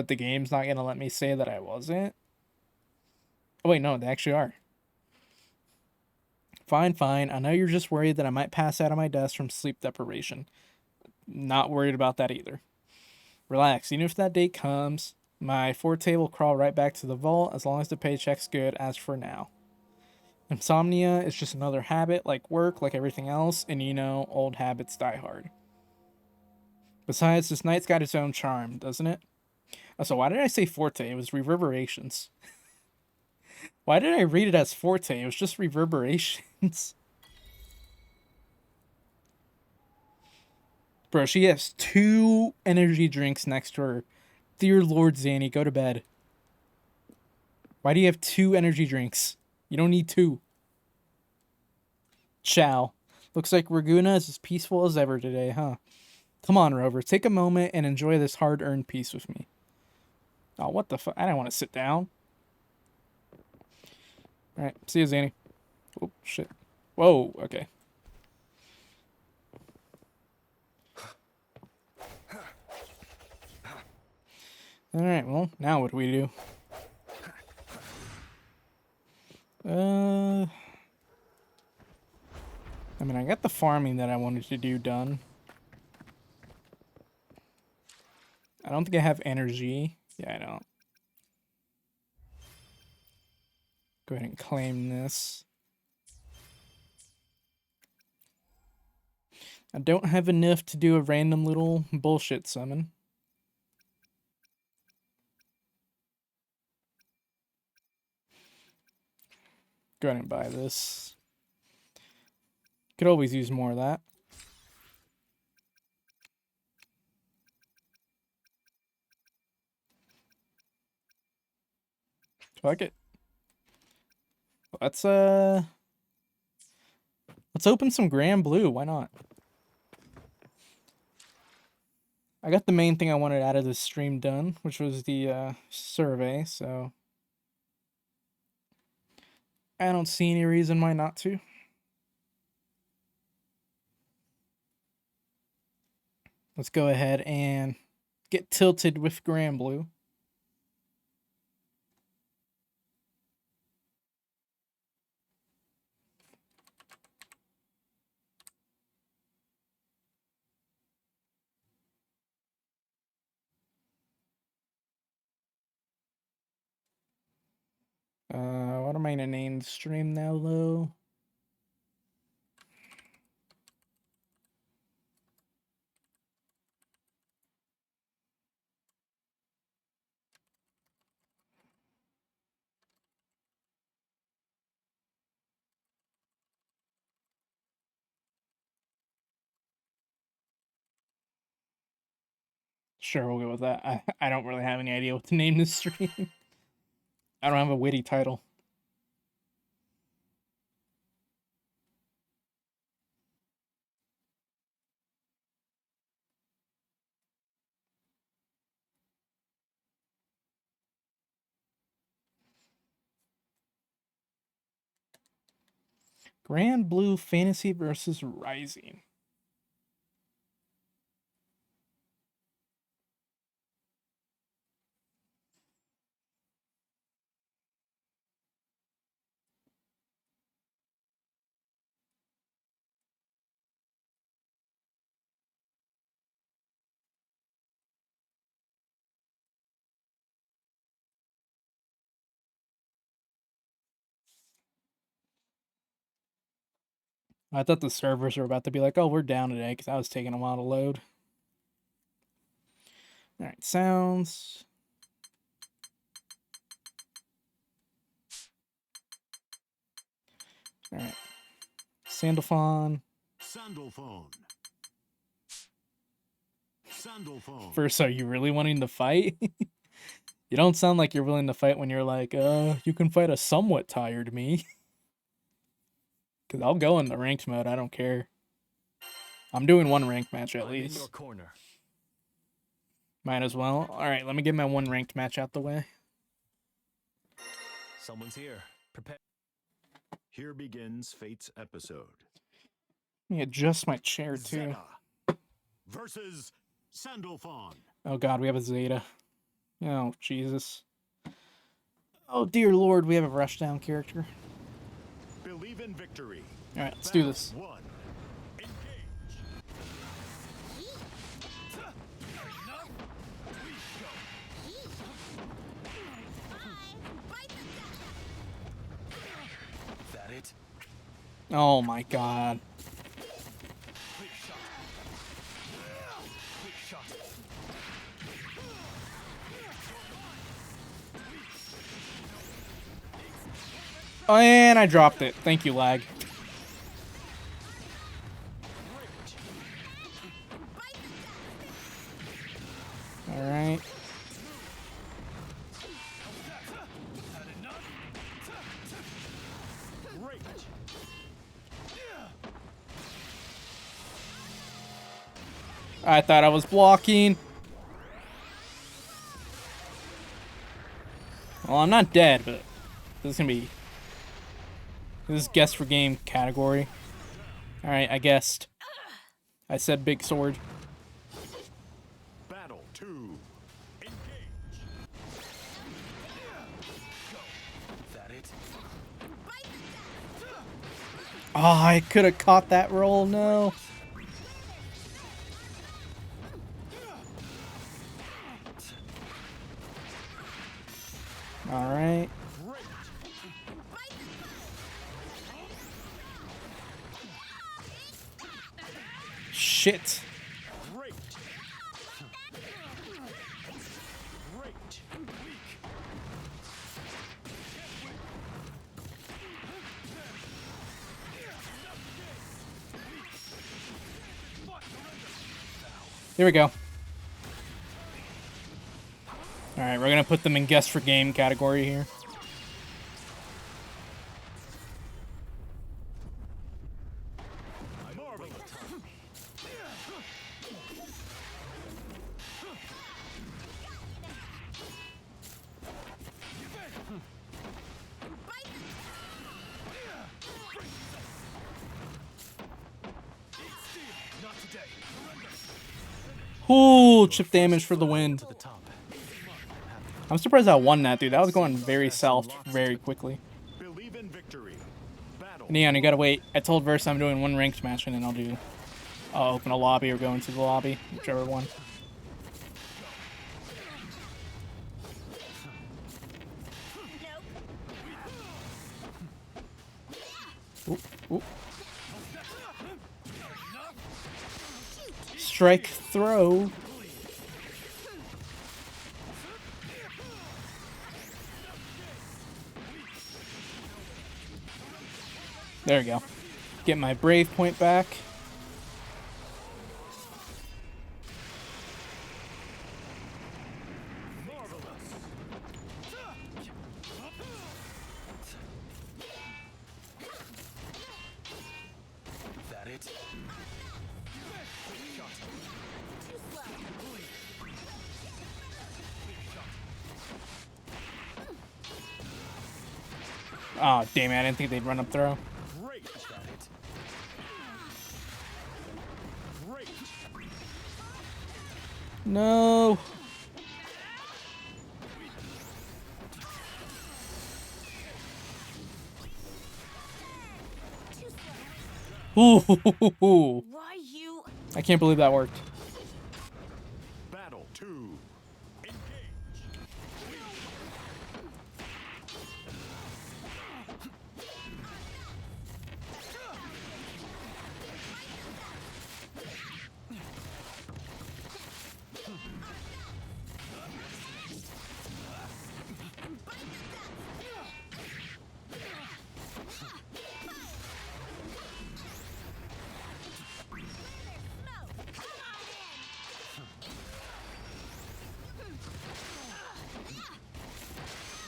but the game's not gonna let me say that I wasn't. Oh wait, no, they actually are. Fine, fine. I know you're just worried that I might pass out on my desk from sleep deprivation. Not worried about that either. Relax, even if that day comes, my forte will crawl right back to the vault as long as the paycheck's good as for now. Insomnia is just another habit, like work, like everything else, and you know, old habits die hard. Besides, this night's got its own charm, doesn't it? Oh, so why did I say forte? It was reverberations. Why did I read it as forte? It was just reverberations. Bro, she has 2 energy drinks next to her. Dear Lord Zanny, go to bed. Why do you have 2 energy drinks? You don't need 2. Ciao. Looks like Raguna is as peaceful as ever today, huh? Come on, Rover. Take a moment and enjoy this hard-earned peace with me. Oh, what the fuck? I don't want to sit down. Alright, see you, Zanny. Oh, shit. Whoa, okay. Alright, well, now what do we do? I mean, I got the farming that I wanted to do done. I don't think I have energy. Yeah, I don't. Go ahead and claim this. I don't have enough to do a random little bullshit summon. Go ahead and buy this. Could always use more of that. Fuck it. Let's open some Grand Blue. Why not? I got the main thing I wanted out of this stream done, which was the survey, so I don't see any reason why not to. Let's go ahead and get tilted with Grand Blue. What am I gonna name the stream now, though? Sure, we'll go with that. I don't really have any idea what to name this stream. I don't have a witty title. Grand Blue Fantasy versus Rising. I thought the servers were about to be like, oh, we're down today, because I was taking a while to load. Alright, sounds. Alright. Sandalphon. Sandalphon. Sandalphon. First, are you really wanting to fight? You don't sound like you're willing to fight when you're like, you can fight a somewhat tired me. Because I'll go in the ranked mode, I don't care. I'm doing one ranked match at I'm in least. your corner. Might as well. Alright, let me get my one ranked match out the way. Someone's here. Prepare. Here begins Fate's episode. Let me adjust my chair too. Zeta versus Sandalphon. Oh god, we have a Zeta. Oh, Jesus. Oh, dear Lord, we have a rushdown character. Believe in victory. Alright, let's do this. Battle 1. Engage. That it? Oh my god. Quick shot. Quick shot. Oh, and I dropped it. Thank you, lag. Alright. Great. I thought I was blocking. Well, I'm not dead, but this is gonna be... This is guess for game category. Alright, I guessed. I said big sword. Battle 2. Engage. That it? Oh, I could have caught that roll. No. Alright. Great. Shit. Great. Great. Here we go. Alright, we're gonna put them in guess for game category here. Marvelous. Not today. Ooh, chip damage for the win. To the top. I'm surprised I won that, dude. That was going very south very quickly. Believe in victory. Battle. Neon, you gotta wait. I told Verse I'm doing one ranked match and then I'll open a lobby or go into the lobby, whichever one. Ooh, ooh. Strike throw. There we go. Get my brave point back. That it? Oh, damn it. I didn't think they'd run up throw. Great. That it? Great. No. Ooh, Why you? I can't believe that worked. Battle 2. Engage.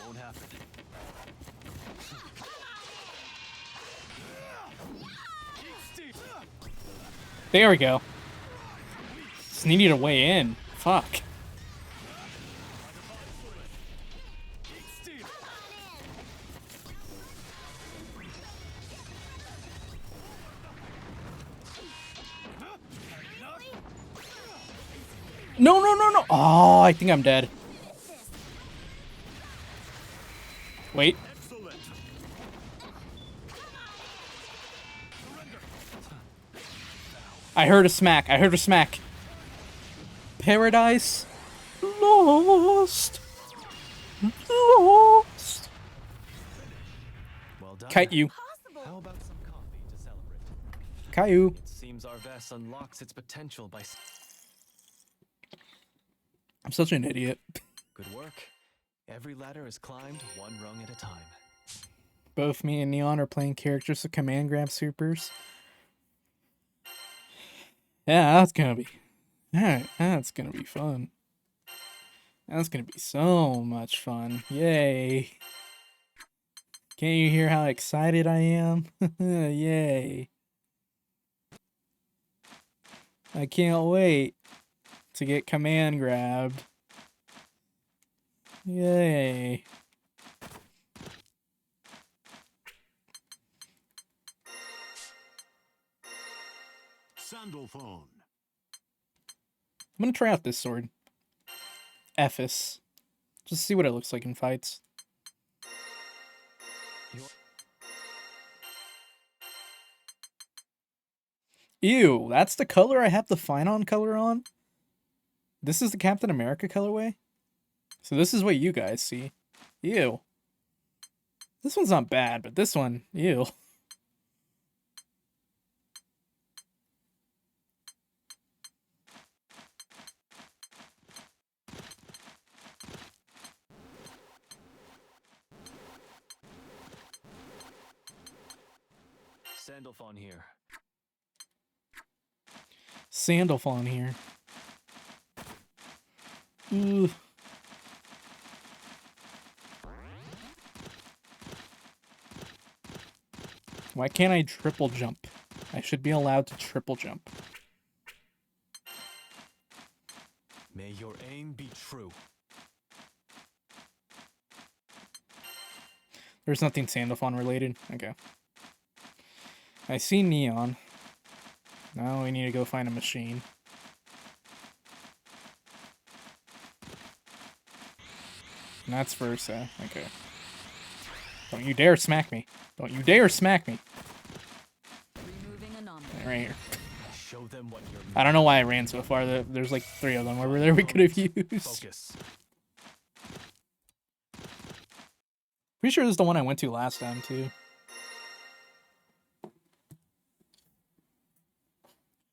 Won't happen. There we go. Just needed a way in. Fuck. No, no, no, no. Oh, I think I'm dead. Wait. Excellent. I heard a smack. I heard a smack. Paradise lost. Lost. Well done. Kite you. How about some coffee to celebrate? Caillou. It seems our vest unlocks its potential by. I'm such an idiot. Good work. Every ladder is climbed one rung at a time. Both me and Neon are playing characters with command grab supers. Yeah, that's gonna be. That's gonna be fun. That's gonna be so much fun. Yay. Can't you hear how excited I am? Yay. I can't wait to get command grabbed. Yay. Sandalphone. I'm gonna try out this sword. Ephes. Just see what it looks like in fights. Ew, that's the color I have the Finon color on? This is the Captain America colorway? So this is what you guys see. Ew. This one's not bad, but this one, ew. Sandalphon here. Sandalphon here. Ooh. Why can't I triple jump? I should be allowed to triple jump. May your aim be true. There's nothing Sandalphon related? Okay. I see Neon. Now we need to go find a machine. And that's Versa. Okay. Don't you dare smack me. Don't you dare smack me. Removing anomaly. Right here. Show them what you're. I don't know why I ran so far. There's like 3 of them over there we could have used. Focus. Pretty sure this is the one I went to last time, too.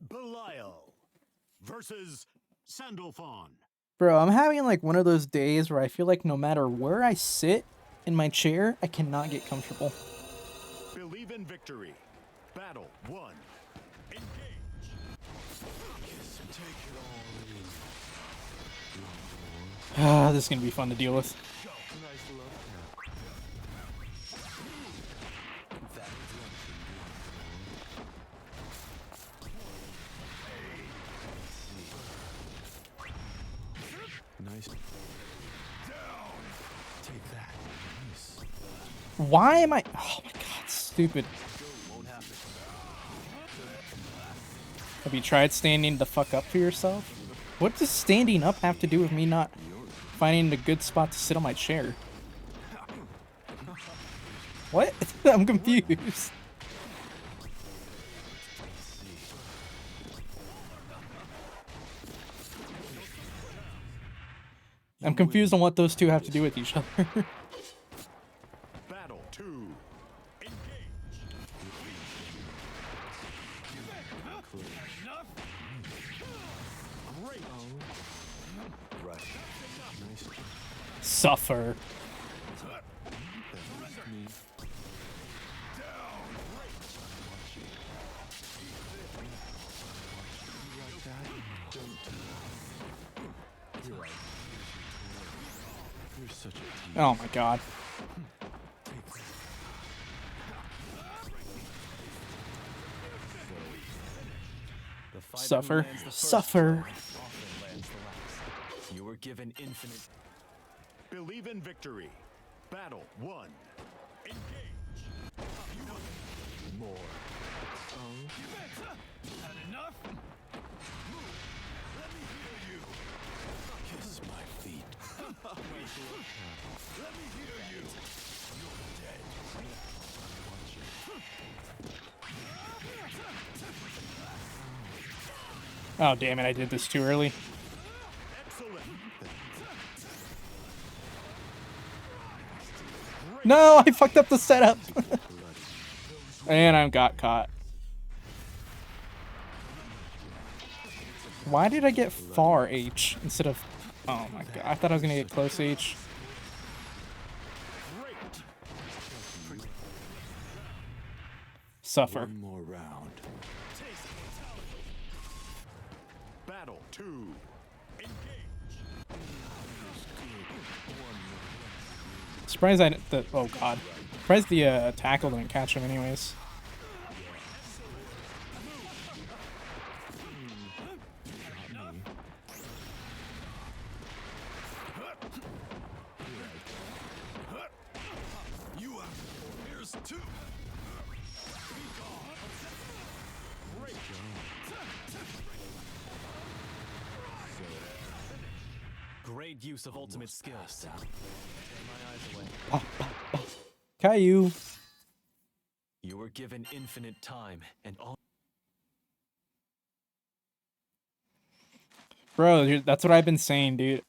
Belial versus Sandalphon. Bro, I'm having like one of those days where I feel like no matter where I sit in my chair, I cannot get comfortable. Believe in victory. Battle 1. Engage. Ah, this is gonna be fun to deal with. Nice. Take that. Nice. Why am I? Oh my god, stupid. Won't happen. Have you tried standing the fuck up for yourself? What does standing up have to do with me not finding a good spot to sit on my chair? What? I'm confused. I'm confused on what those two have to do with each other. Battle 2. Engage. Great. Rush. Nice. Suffer. Oh my god. The fighter who Suffer. lands the first Suffer. blow often lands the last. You were given infinite. Believe in victory. Battle 1. Engage. More. Had enough? Let me heal you. Kiss my feet. Let me heal you. Oh, damn it, I did this too early. Excellent. No, I fucked up the setup. And I got caught. Why did I get far H instead of... Oh my god, I thought I was gonna get close H. Suffer. One more round. Battle 2. Engage. Surprised I didn't... Oh god. Surprised the tackle didn't catch him anyways. You have here's 2. Great use of ultimate skills. Caillou. You were given infinite time, and all. Bro, that's what I've been saying, dude.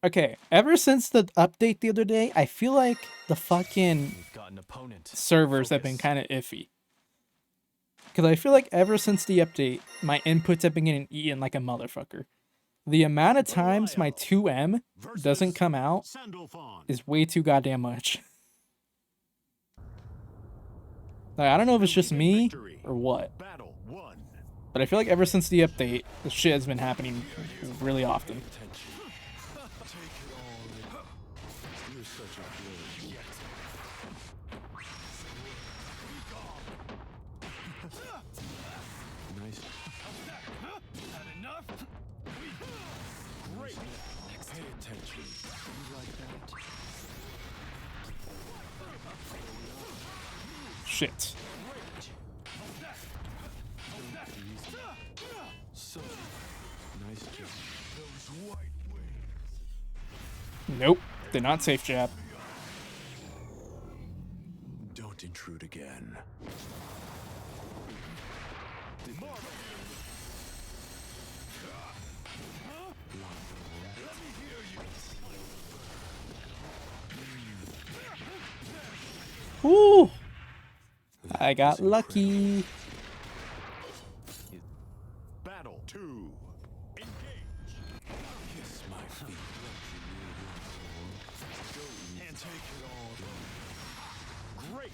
Okay, ever since the update the other day, I feel like the fucking You've got an opponent. servers have been Focus. kind of iffy. Because I feel like ever since the update, my inputs have been getting eaten like a motherfucker. The amount of times my 2M doesn't come out Sandalphon. is way too goddamn much. Like, I don't know if it's just me or what, Battle 1. but I feel like ever since the update, this shit has been happening really often. You're such a good. Nice. Had enough? Great. Pay attention. You like that? Shit. So nice job. Those white wings. Nope, did not safe jab. Don't intrude again. Woo! I got lucky. Battle 2. Engage. Kiss my feet. And take it all. Great.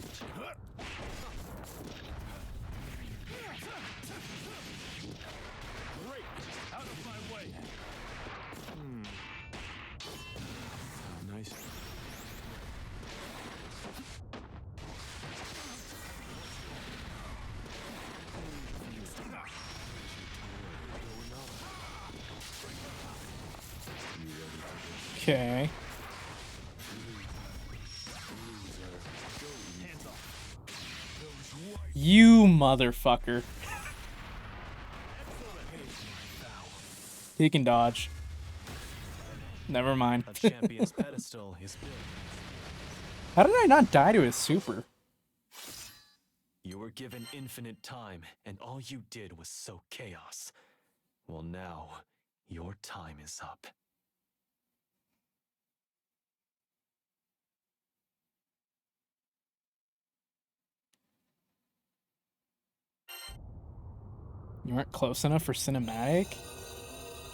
Great. Out of my way. Nice. Okay. You motherfucker. He can dodge. Never mind. A champion's pedestal is built. How did I not die to his super? You were given infinite time, and all you did was sow chaos. Well, now, your time is up. You weren't close enough for cinematic?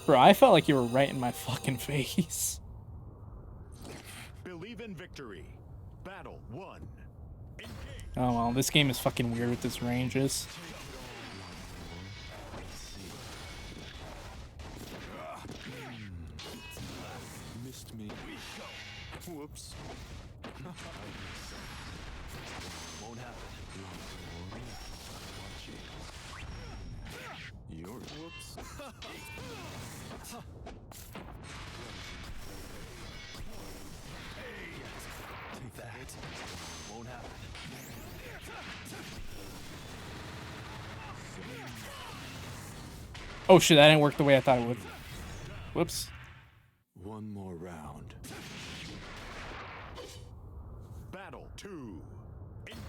Bro, I felt like you were right in my fucking face. Believe in victory. Battle 1. Engage. Oh well, this game is fucking weird with its ranges. Missed me. Whoops. Won't happen. Your whoops. Take that. Won't happen. Oh shit, that didn't work the way I thought it would. Whoops. One more round. Battle 2. Engage.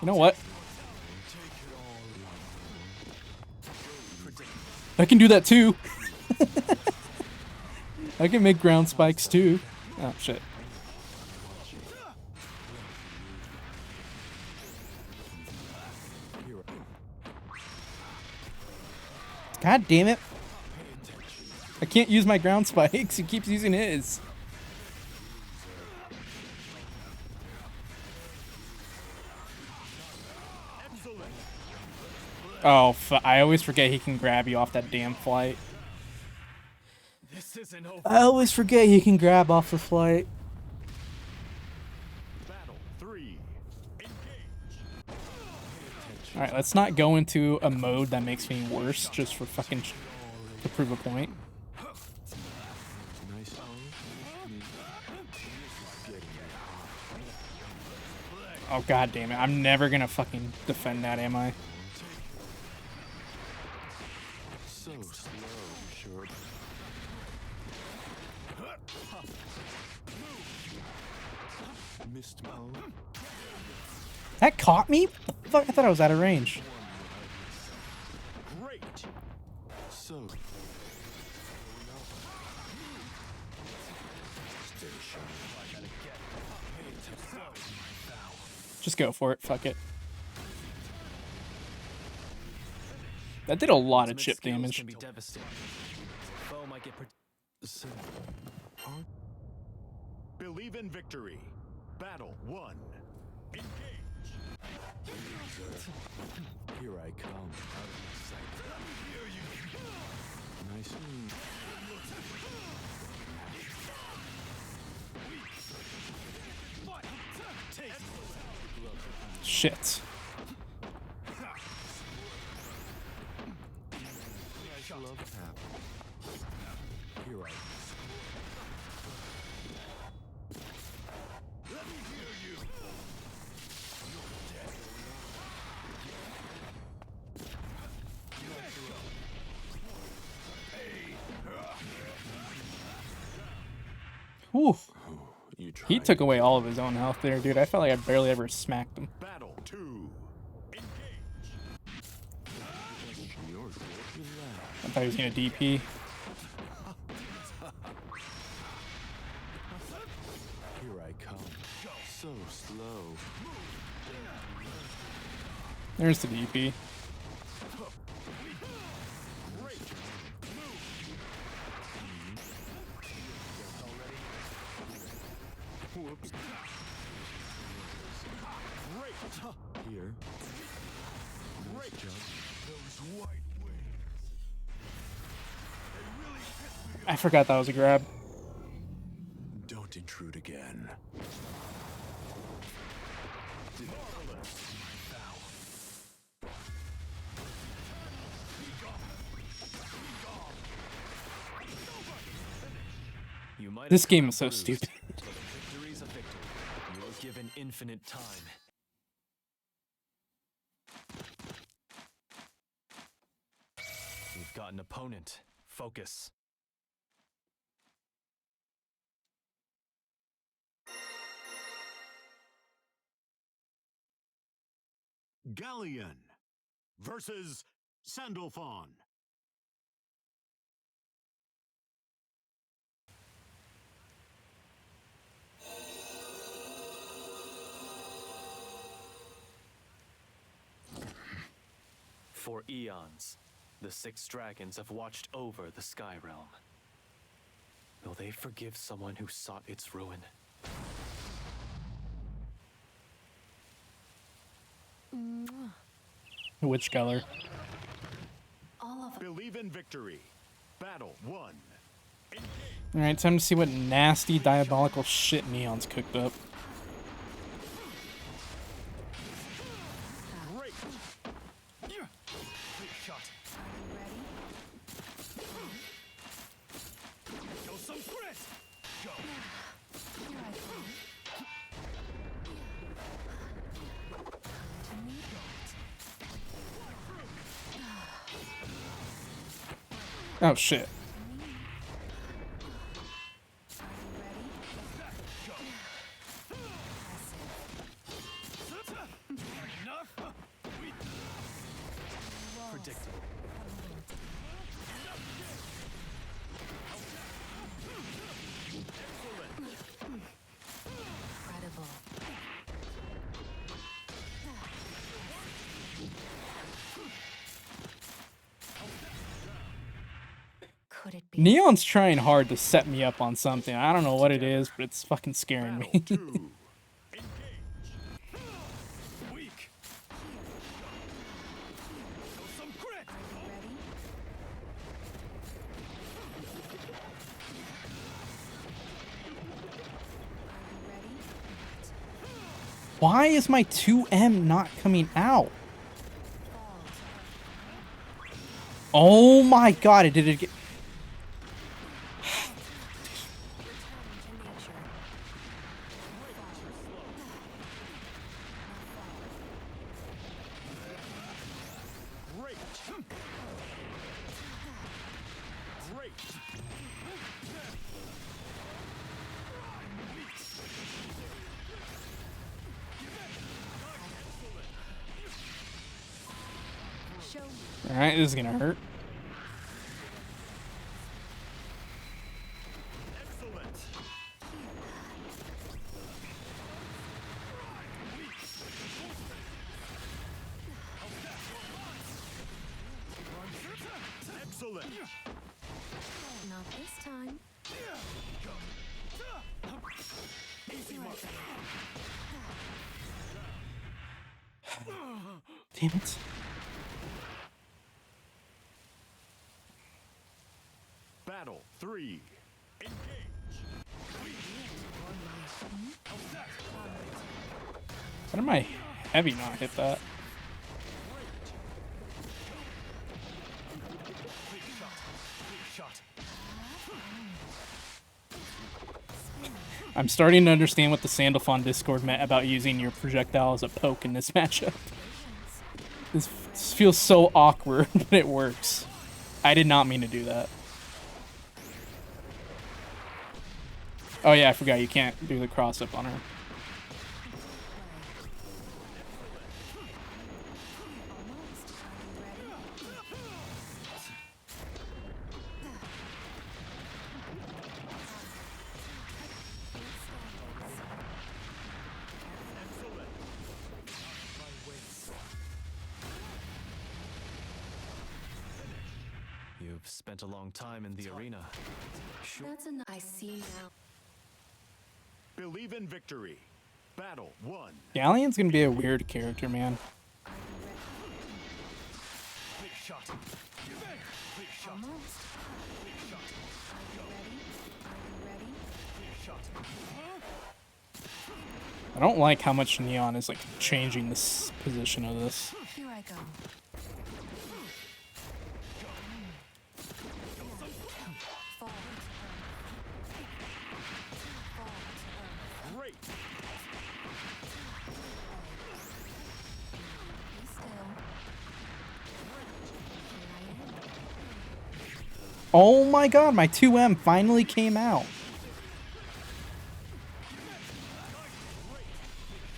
You know what? I can do that too. I can make ground spikes too. Oh shit. God damn it. I can't use my ground spikes. He keeps using his. Oh, I always forget he can grab you off that damn flight. This isn't over. I always forget he can grab off the flight. Battle 3. Engage. Alright, let's not go into a mode that makes me worse just for fucking to prove a point. Oh god damn it, I'm never gonna fucking defend that, am I? So slow, sure. Missed mode. That caught me? What the fuck? I thought I was out of range. Great. So. Just go for it, fuck it. That did a lot of chip damage. Can be devastating. Foe might get Believe in victory. Battle 1. Engage. Here I come. Out of my sight. Nice. Shit. Here I Whew. You He took away all of his own health there, dude. I felt like I barely ever smacked him. Battle 2. Engage. I thought he was gonna DP. Here I come. So slow. There's the DP. Whoops. Great. Here. Great. Those white wings. They really pissed me I forgot that was a grab. Don't intrude again. This game is so stupid. Victory's a victory. You are given infinite time. You've got an opponent. Focus. Galleon versus Sandalphon. For eons, the six dragons have watched over the Sky Realm. Will they forgive someone who sought its ruin? Which color? All of Believe in victory. Battle 1. Engage. Alright, time to see what nasty, diabolical shit Neon's cooked up. Great. Shot. Show some grit. Go. here I come. To me, Oh shit. predictable. Incredible. Could it be? Neon's trying hard to set me up on something. I don't know what it is, but it's fucking scaring Battle me. 2. Engage. Weak. Show some grit. Ready? Ready? Why is my 2M not coming out? Oh my god, it did it again. Return to nature. Great. Great. Show me. Alright, this is gonna hurt. Excellent. Excellent. Not this time. Easy mark. Damn it. Battle 3. Engage. How did my heavy not hit that? Big shot. Big shot. I'm starting to understand what the Sandalphon Discord meant about using your projectile as a poke in this matchup. This feels so awkward, but it works. I did not mean to do that. Oh yeah, I forgot you can't do the cross-up on her. Almost. Are you ready? Excellent. You've spent a long time in the arena. Sure. That's enough. I see now. Believe in victory. Battle 1. Galleon's gonna be a weird character, man. Big shot. Big shot. Almost. Big shot. Are you ready? Are you ready? Big shot. I don't like how much Neon is like changing this position of this. Here I go. Fall. Fall. Great. Be still. Here I am. Oh my god, my 2M finally came out.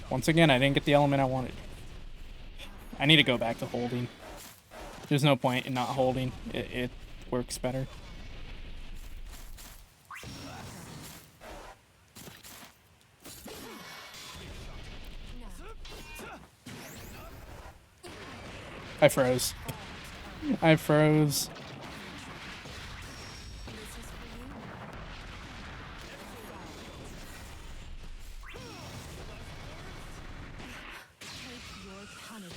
Once again, I didn't get the element I wanted. I need to go back to holding. There's no point in not holding. It works better. I froze. I froze. This is for you. Take your punishment.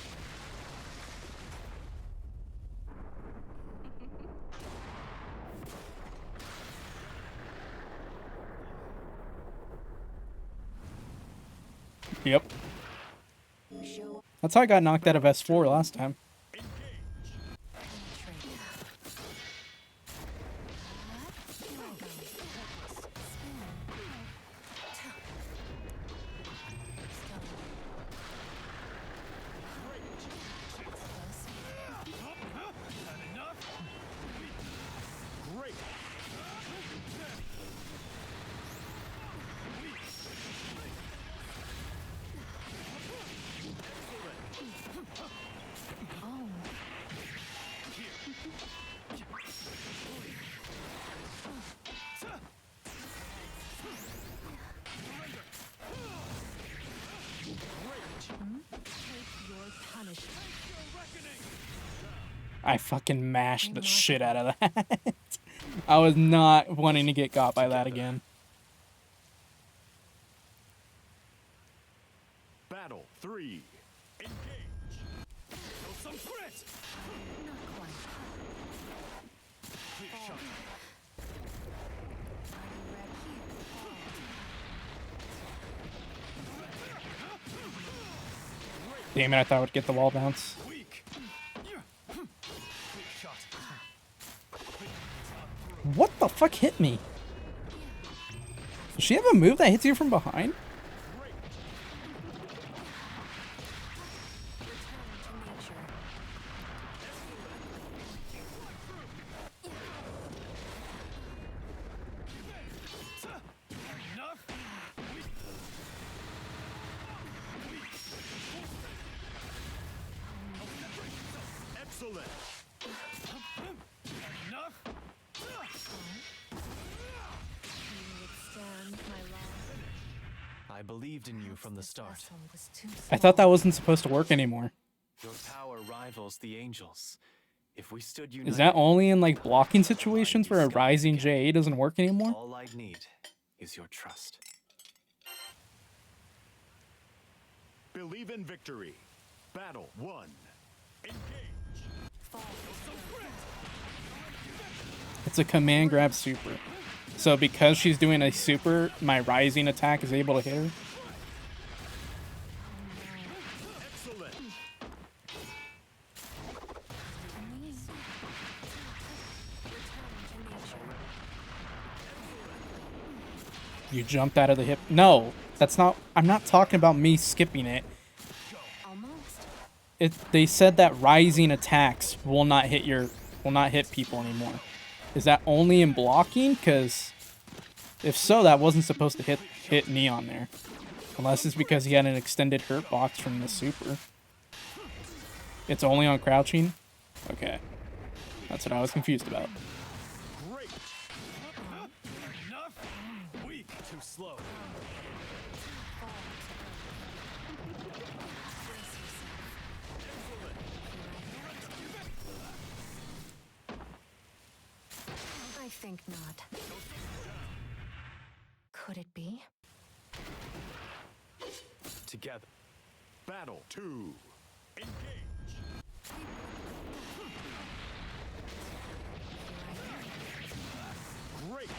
Yep. Show That's how I got knocked out of S4 last time. penetrate. Here I go. Spin. Great. I fucking mashed the shit out of that. I was not wanting to get got by that again. Battle 3. Engage. Show some grit. Not quite. Clear shot. Damn it, I thought I would get the wall bounce. Weak. Clear shot. What the fuck hit me? Does she have a move that hits you from behind? Excellent. Enough. Withstand my long. I believed in you from the start. Vessel was too I thought that small. wasn't supposed to work anymore. Your power rivals the angels. If we stood united, Is that only in like blocking situations where a rising JA doesn't work anymore? all I'd need is your trust. Believe in victory. Battle 1. Engage. It's a command grab super. So because she's doing a super, my rising attack is able to hit her. Excellent. You jumped out of the hip. No, that's not. I'm not talking about me skipping it. Almost. They said that rising attacks will not hit people anymore. Is that only in blocking? Because if so, that wasn't supposed to hit Neon there. Unless it's because he had an extended hurt box from the super. It's only on crouching? Okay. That's what I was confused about. Great. Enough. Weak. Too slow. I think not. Could it be? Together. Battle 2. Engage. Great.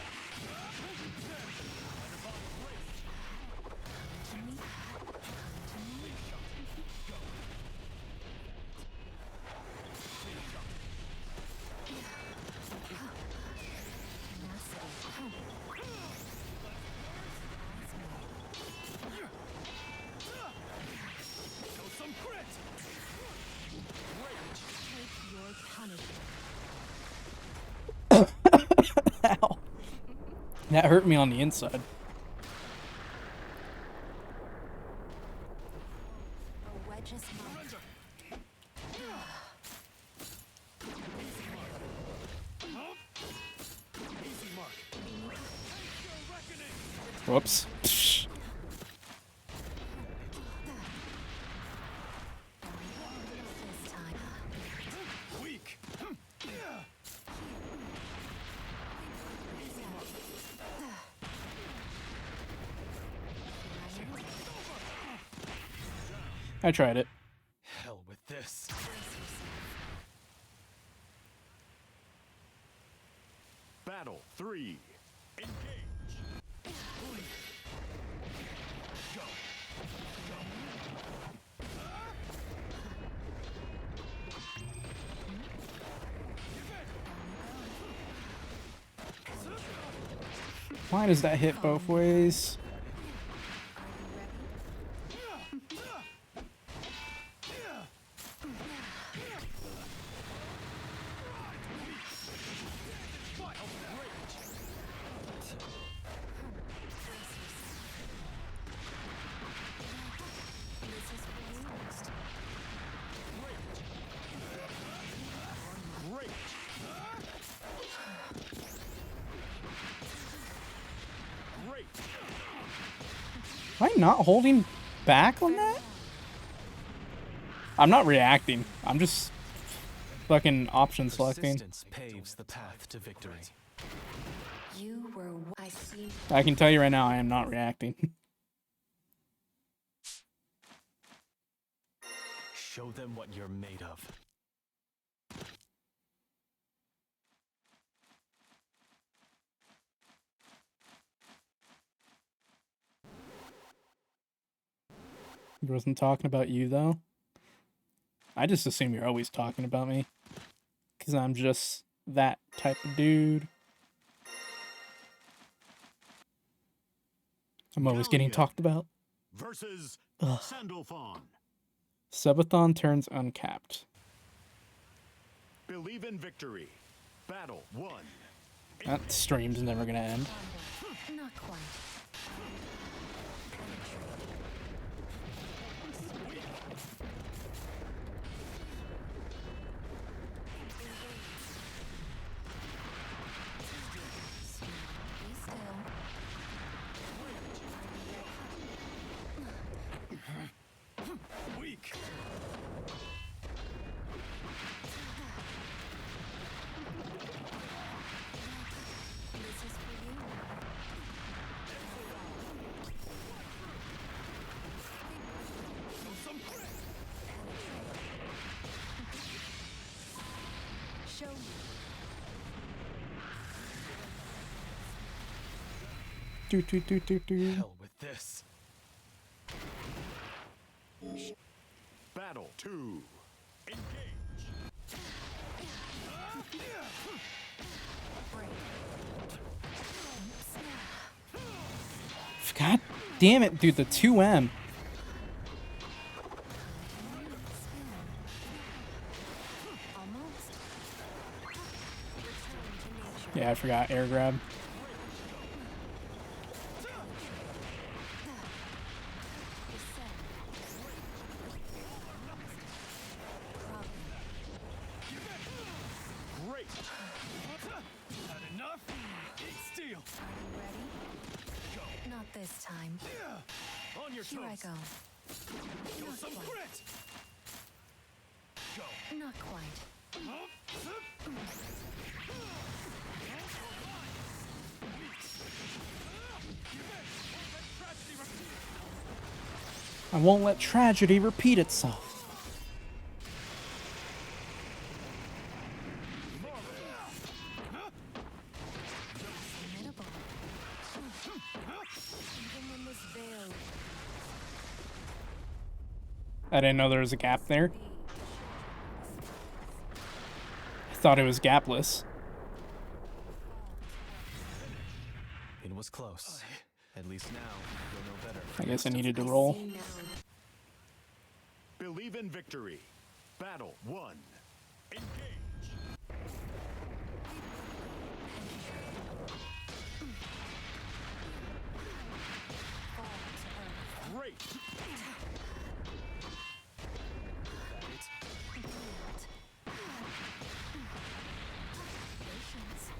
Show some grit. Take your punishment. Ow. That hurt me on the inside. A wedge is mine. Easy mark. Whoops. Psh. This time. Weak. I tried it. Hell with this. Battle 3. Engage. Go. Why does that hit both ways? Great. Great. Am I not holding back on that? I'm not reacting. I'm just fucking option selecting. Persistence paves the path to victory. You were. I see. I can tell you right now, I am not reacting. Show them what you're made of. He wasn't talking about you, though. I just assume you're always talking about me. Because I'm just that type of dude. I'm always getting Galleon talked about. versus Ugh. Sandalphon. Subathon turns uncapped. Believe in victory. Battle 1. That stream's never gonna end. Not quite. Be still. Weak. This is for you. Show me. Do do do do do. Hell with this. Battle 2. Engage. God damn it, dude, the 2M. Almost. Yeah, I forgot air grab. Great. Had enough? Eat steel. Ready? Not this time. On your Here I toes. go. Show Not some quite. grit. Go. Not quite. I won't let tragedy repeat itself. Formidable. Even in this veil, I didn't know there was a gap there. I thought it was gapless. It was close. At least now, you'll know better. I guess I needed to I roll. see now. Believe in victory. Battle 1. Engage. Great. Patience.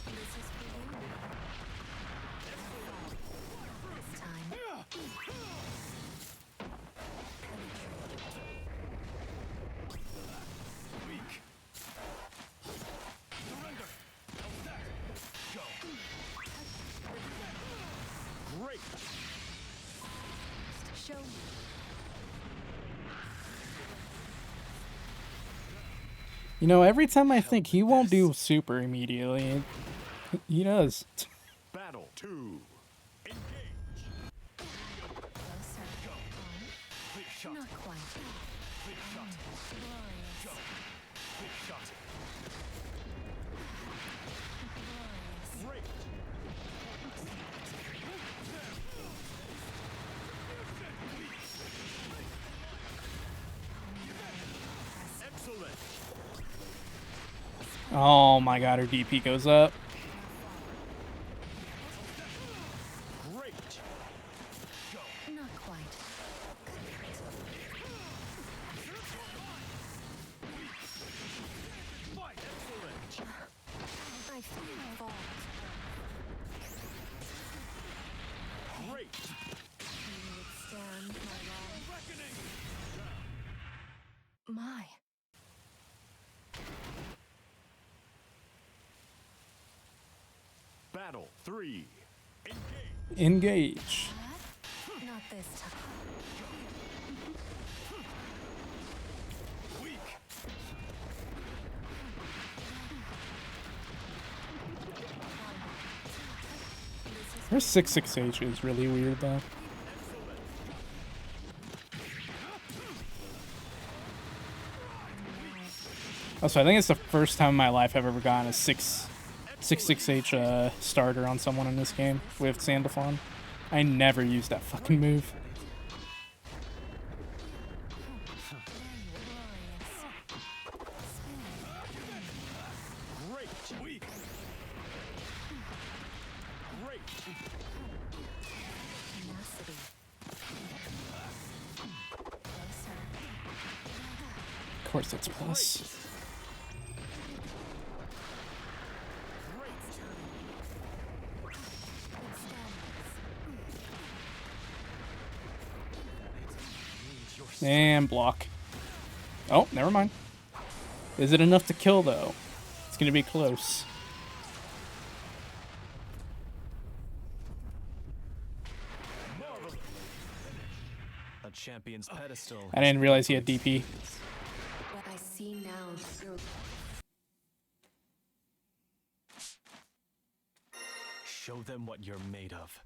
This is for you. This time. Weak. Surrender. How's that? Go. Great. Show me. You know, every time I think he won't do super immediately, he does. Battle 2. Engage. Closer. Clear shot. Not quite. Clear shot. Glorious. Go. Clear shot. Glorious. Great. Excellent. Oh my god, her DP goes up. Great. Go. Not quite. Fight. Excellent. I feel fault. 3. Engage. Engage. Not this time. Weak. Her 6-6H is really weird though. Also, I think it's the first time in my life I've ever gotten a 6-6H starter on someone in this game with Sandalphon. I never used that fucking move. Great. Weak. Great. Tenacity. Closer. Of course, it's plus. And block. Oh, never mind. Is it enough to kill, though? It's gonna be close. A champion's pedestal. I didn't realize he had DP. What I see now is your Show them what you're made of.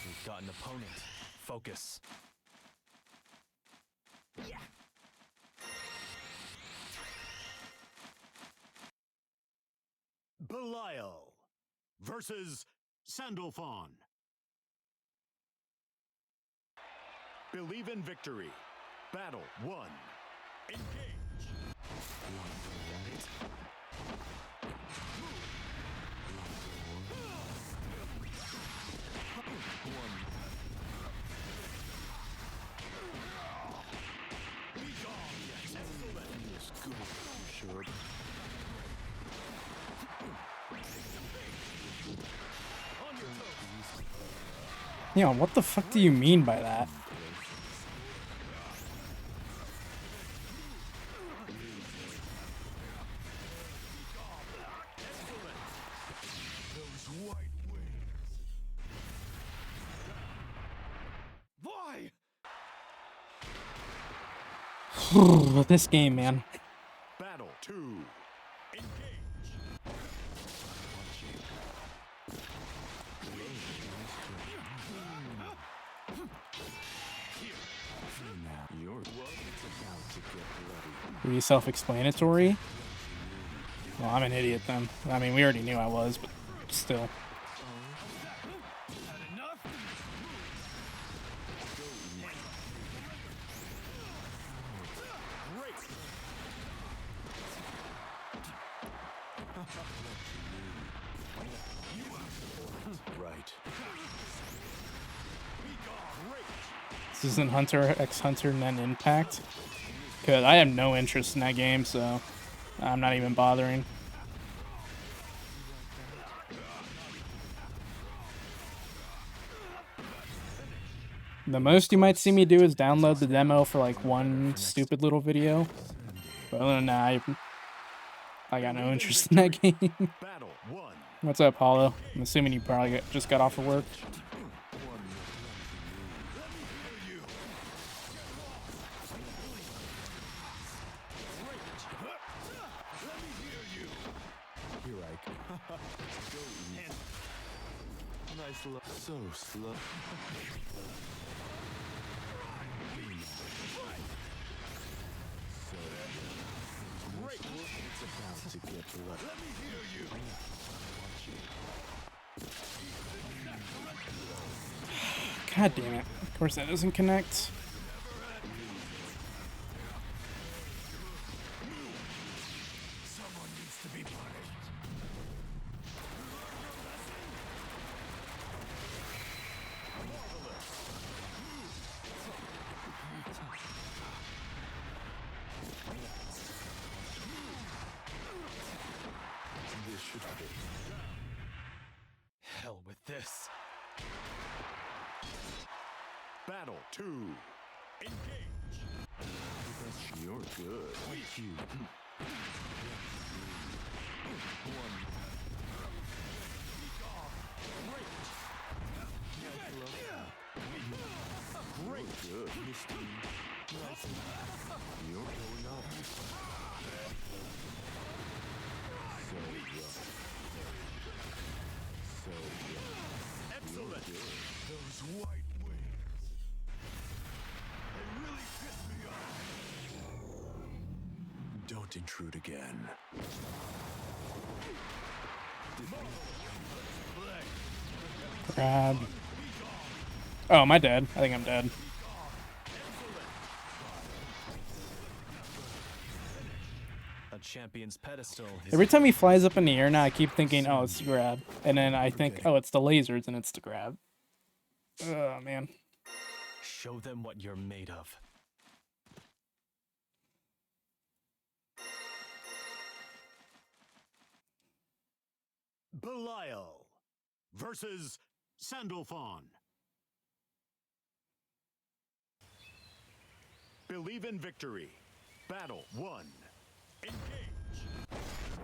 We've got an opponent. Focus. Belial versus Sandalphon. Believe in victory. Battle 1. Engage. Yeah, what the fuck do you mean by that? Why? This game, man. Battle 2. Engage. Pretty self-explanatory. Well, I'm an idiot then. I mean, we already knew I was, but still. Right. This isn't Hunter x Hunter and then Impact. Because I have no interest in that game, so I'm not even bothering. The most you might see me do is download the demo for like one stupid little video. But other than that, I got no interest in that game. Battle 1. What's up, Paulo? I'm assuming you probably just got off of work. So slow. It's about to get bloody. Let me hear you. God damn it. Of course that doesn't connect. Someone needs to be punished. This should be. Hell with this. Battle 2. Engage. You're good. You. Excellent. Those white wings. They really piss me off. Don't intrude again. Grab. Oh, am I dead? I think I'm dead. A champion's pedestal is Every time he flies up in the air now, I keep thinking, oh, it's the grab. And then I think, oh, it's the lasers, and it's the grab. Oh, man. show them what you're made of. Belial versus Sandalphon. Believe in victory. Battle 1. Engage.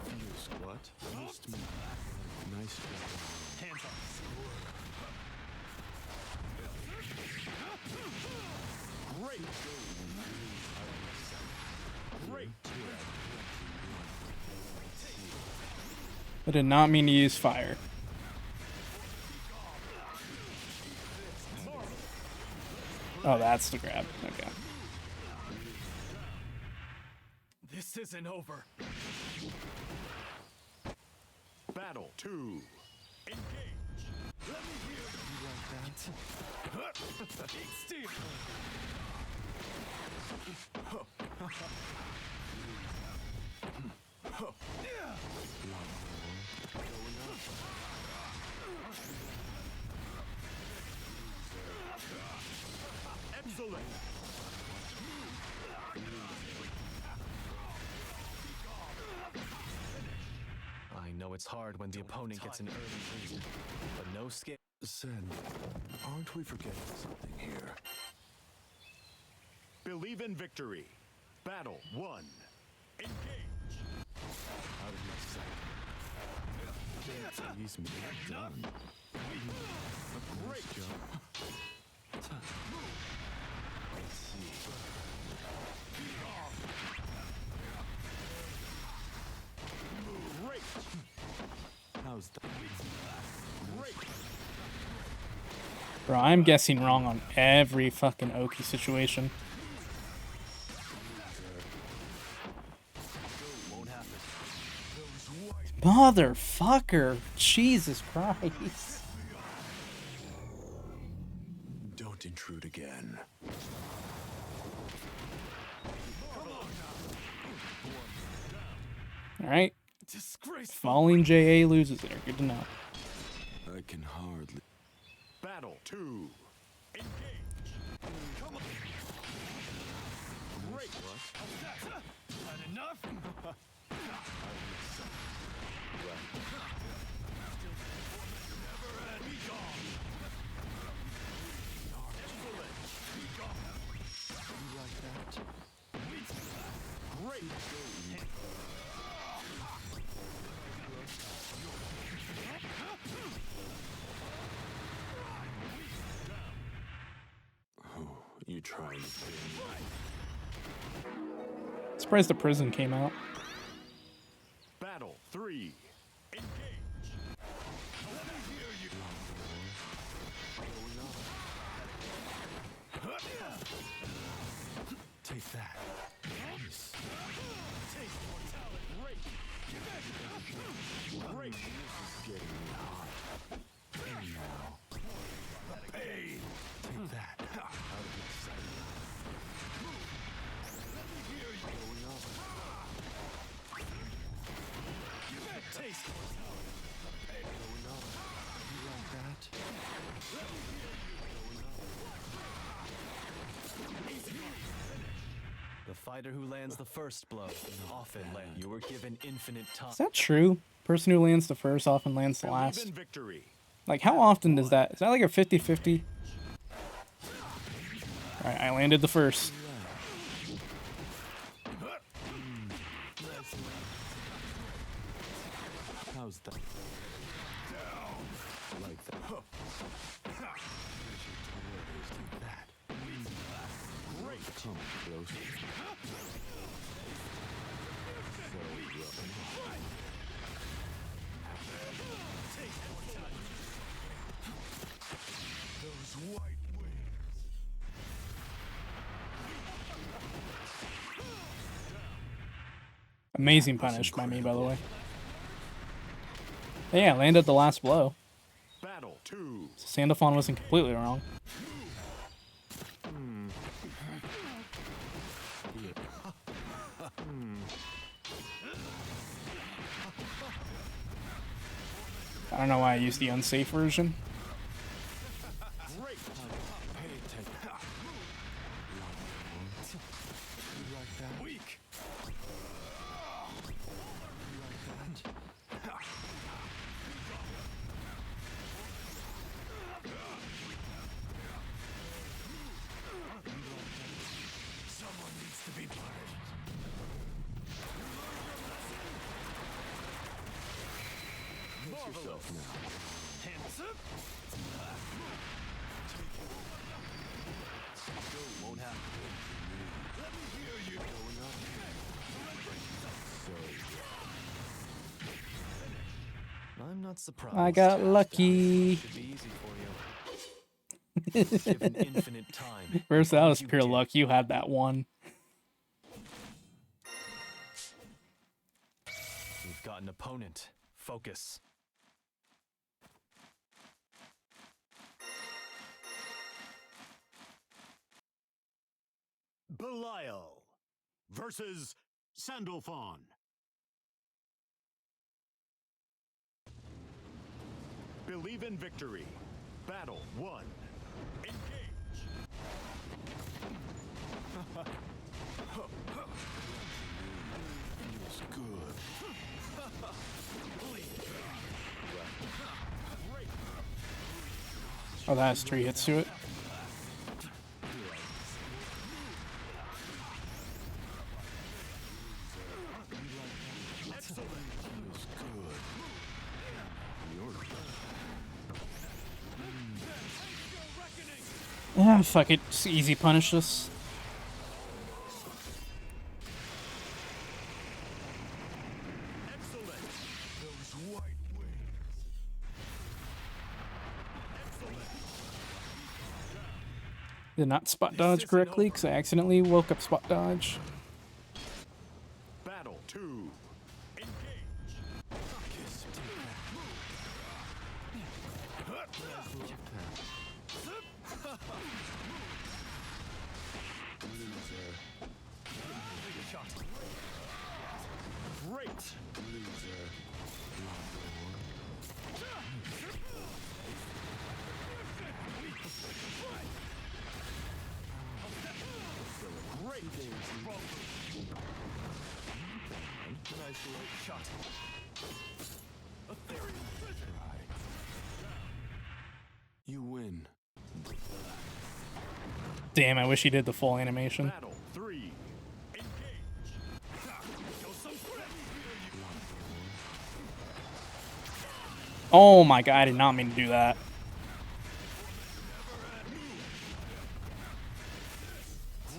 You squat. Missed me. Nice job. Hands up. Great. Great. I did not mean to use fire. Oh, that's the grab. Okay. This isn't over. Battle 2. Engage. Let me hear you like that. Eat steel. Excellent. I know it's hard when the opponent gets an early lead, but no scare. Sen, aren't we forgetting something here? Believe in victory. Battle 1. Engage. Out of my sight. Can't tease me. I'm done. Great. Let's see. Great. How's that? Great. Bro, I'm guessing wrong on every fucking Oki situation. Motherfucker! Jesus Christ. Don't intrude again. Alright. Disgraceful. Falling JA loses there. Good to know. I can hardly. Battle 2. Engage. Come on. Great. Had enough? Great. You trying to kill me? Surprised the prison came out. Battle 3. Engage. Let me hear you. Take that. Taste mortality. Great. Great. This is getting me hot. Hey now. Pain. Take that. Out of my sight. Let me hear you. Going up. Taste Going up. You like that? The fighter who lands the first blow often lands. You were given infinite time. Is that true? Person who lands the first often lands the Believe last. in victory. Like, how often does that? Is that like a 50-50? Alright, I landed the first. How's that? Like that. Here's your toys. Take that. Great. Come closer. So rough and hard. Those white wings. Amazing punish by me, by the way. Yeah, landed the last blow. Battle 2. Sandalphon wasn't completely wrong. I don't know why I used the unsafe version. Great. Pay attention. You like that? Weak. You like that? Someone needs to be punished. Fix yourself now. Hands up. Won't happen. Let me hear you. Going up. So I'm not surprised. I got lucky. Should be easy for you. Given infinite time. First, that was you pure did. luck. You had that one. We've got an opponent. Focus. Belial versus Sandalphon. Believe in victory. Battle 1. Engage. feels good. Oh, that has 3 hits to it. Feels good. You're Ah, fuck it. Just easy punish this. Excellent. Those white wings. Excellent. Did not spot dodge correctly because I accidentally woke up spot dodge. Battle 2. Engage. Great. loser. Great. Nice light shot. Ethereal prison. You win. Damn, I wish he did the full animation. Battle 3. Engage. Show some credit. Oh my god, I did not mean to do that.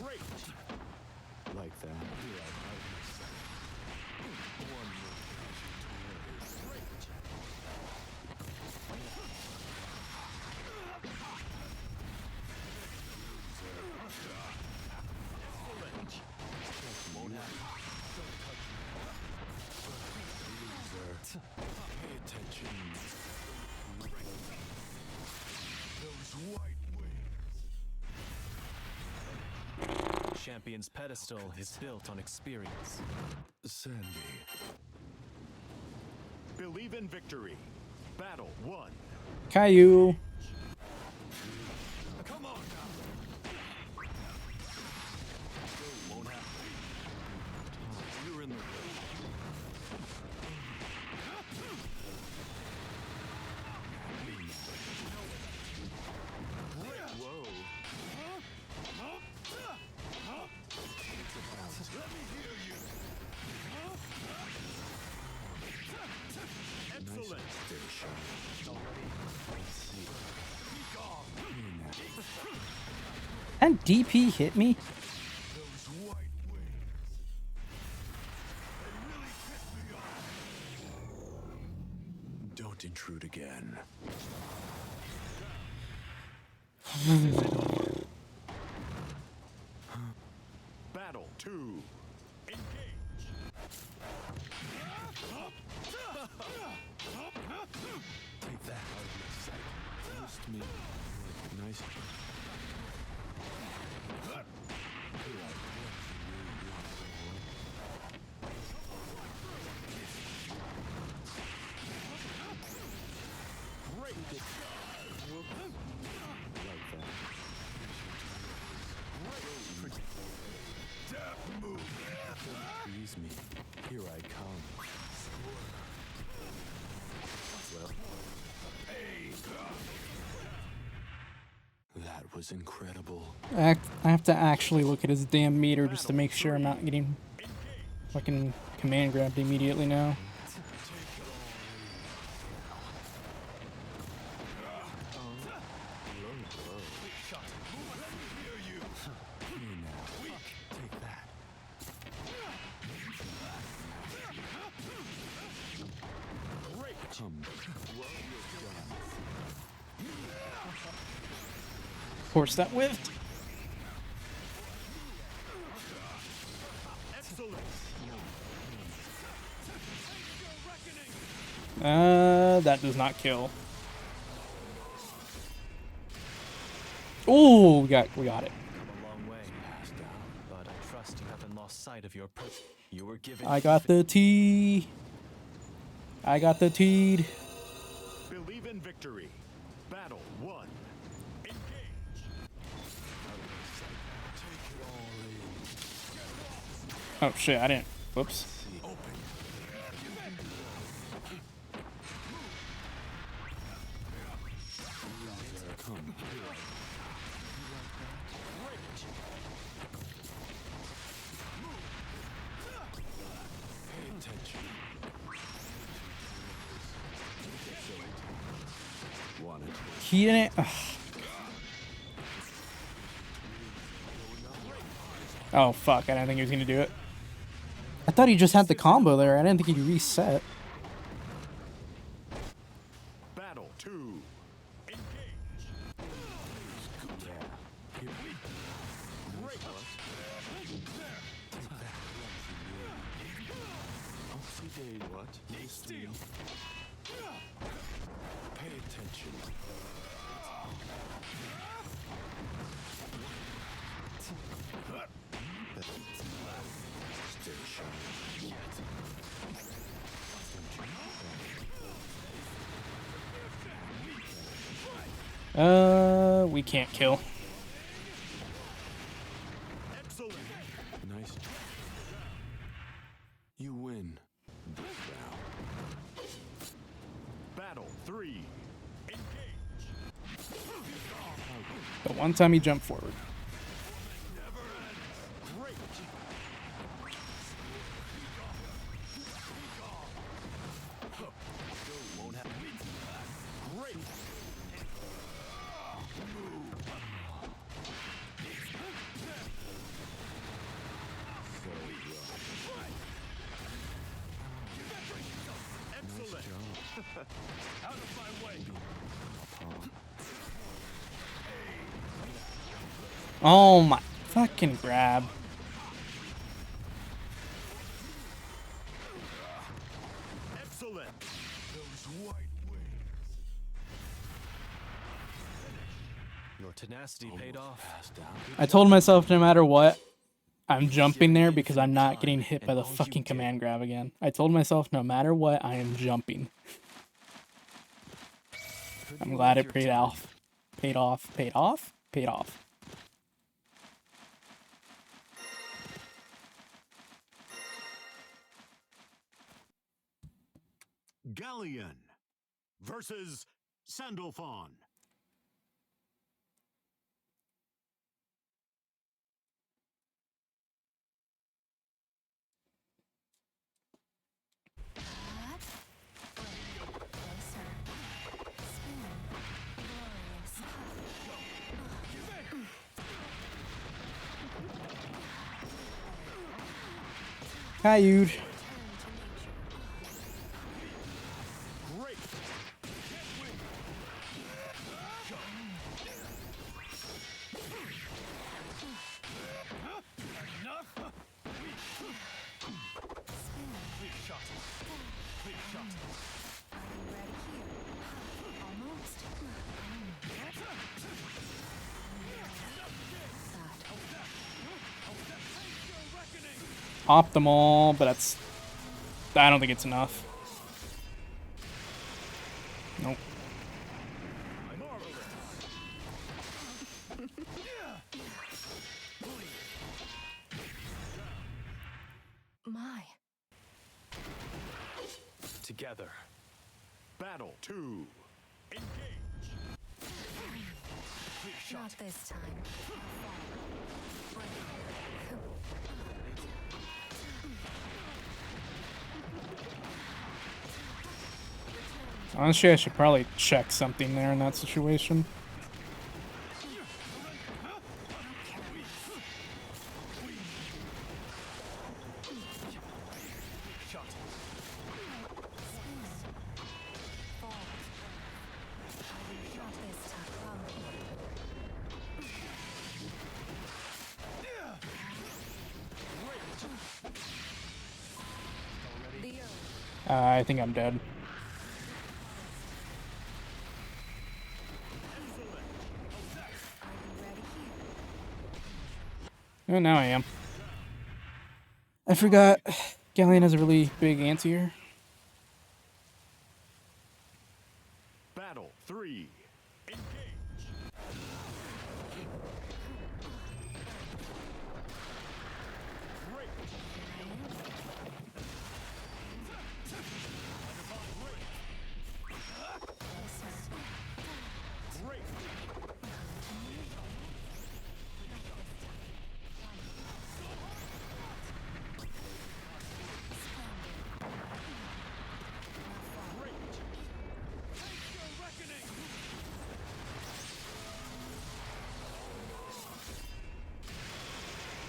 Great. Like that. Pay attention. Those white wings. Champion's pedestal is built on experience. Sandy. Believe in victory. Battle 1. Caillou. Come on now. Won't happen. You're in the way. Whoa. Let me hear you. Excellent. And DP hit me? Those white wings. They really pissed me off. Don't intrude again. Battle 2. Engage. Take that out of my sight. First me. Nice. Freeze me. Here I come. Well, that was incredible. I have to actually look at his damn meter just to make sure I'm not getting fucking command grabbed immediately now. Take that. Come. Of course that whiffed. That does not kill. Oh, we got it. Come a long way, but I trust you haven't lost sight of your purpose. You were given. I got the T. I got the T'd. Believe in victory. Battle 1. Engage. Oh shit, I didn't. Whoops. Come. Pay attention. Want it? He didn't. Ugh. Oh fuck, I didn't think he was gonna do it. I thought he just had the combo there. I didn't think he'd reset. Battle 2. Engage. What? Steel. Pay attention. Stay sharp. We can't kill. Excellent. Nice. You win. This round. Battle 3. Engage. The one time he jumped forward. Great. Won't have great. Excellent. Out of my way. Oh my fucking grab. Excellent. Those white wings. Your tenacity paid off. Passed down. I told myself no matter what, I'm jumping there because I'm not getting hit by the fucking command grab again. I told myself no matter what, I am jumping. I'm glad it paid off. Paid off. Paid off? Paid off. Galleon versus Sandalphon. Hi, Yude. Great. Enough. Clear shot. Clear shot. Ready here. Almost. Optimal, but that's... I don't think it's enough. Nope. My. Together. Battle 2. Engage. Clear shot. Not this time. Honestly, I should probably check something there in that situation. Shot. Not this time. The earth. I think I'm dead. Are you ready here? Oh, now I am. I forgot Galleon has a really big anti-air. Battle 3. Engage. Great. Great.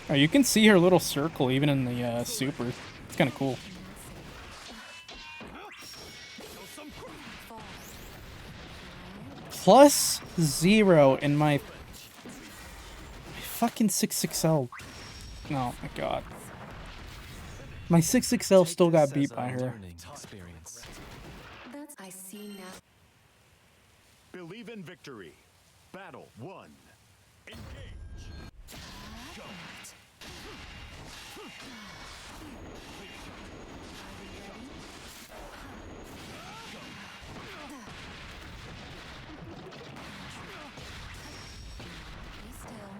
Oh, you can see her little circle even in the super. It's kind of cool. +0 in my fucking 6XL. Oh my god. My 6XL still got beat by her. Learning experience. That's I see now. Believe in victory. Battle 1. Engage. Go. Be still.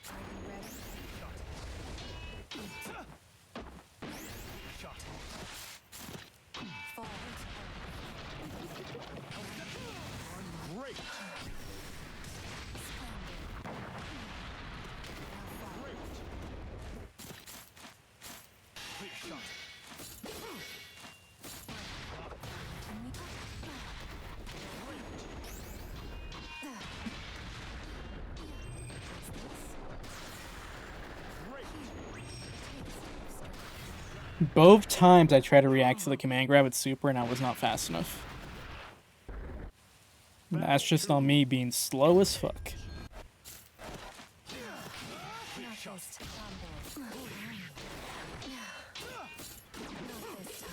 Are you ready? Shot. Forward. Great. Great. Clear shot. Great. Both times I tried to react to the command grab with super and I was not fast enough. And that's just on me being slow as fuck. Not this time. Not this time.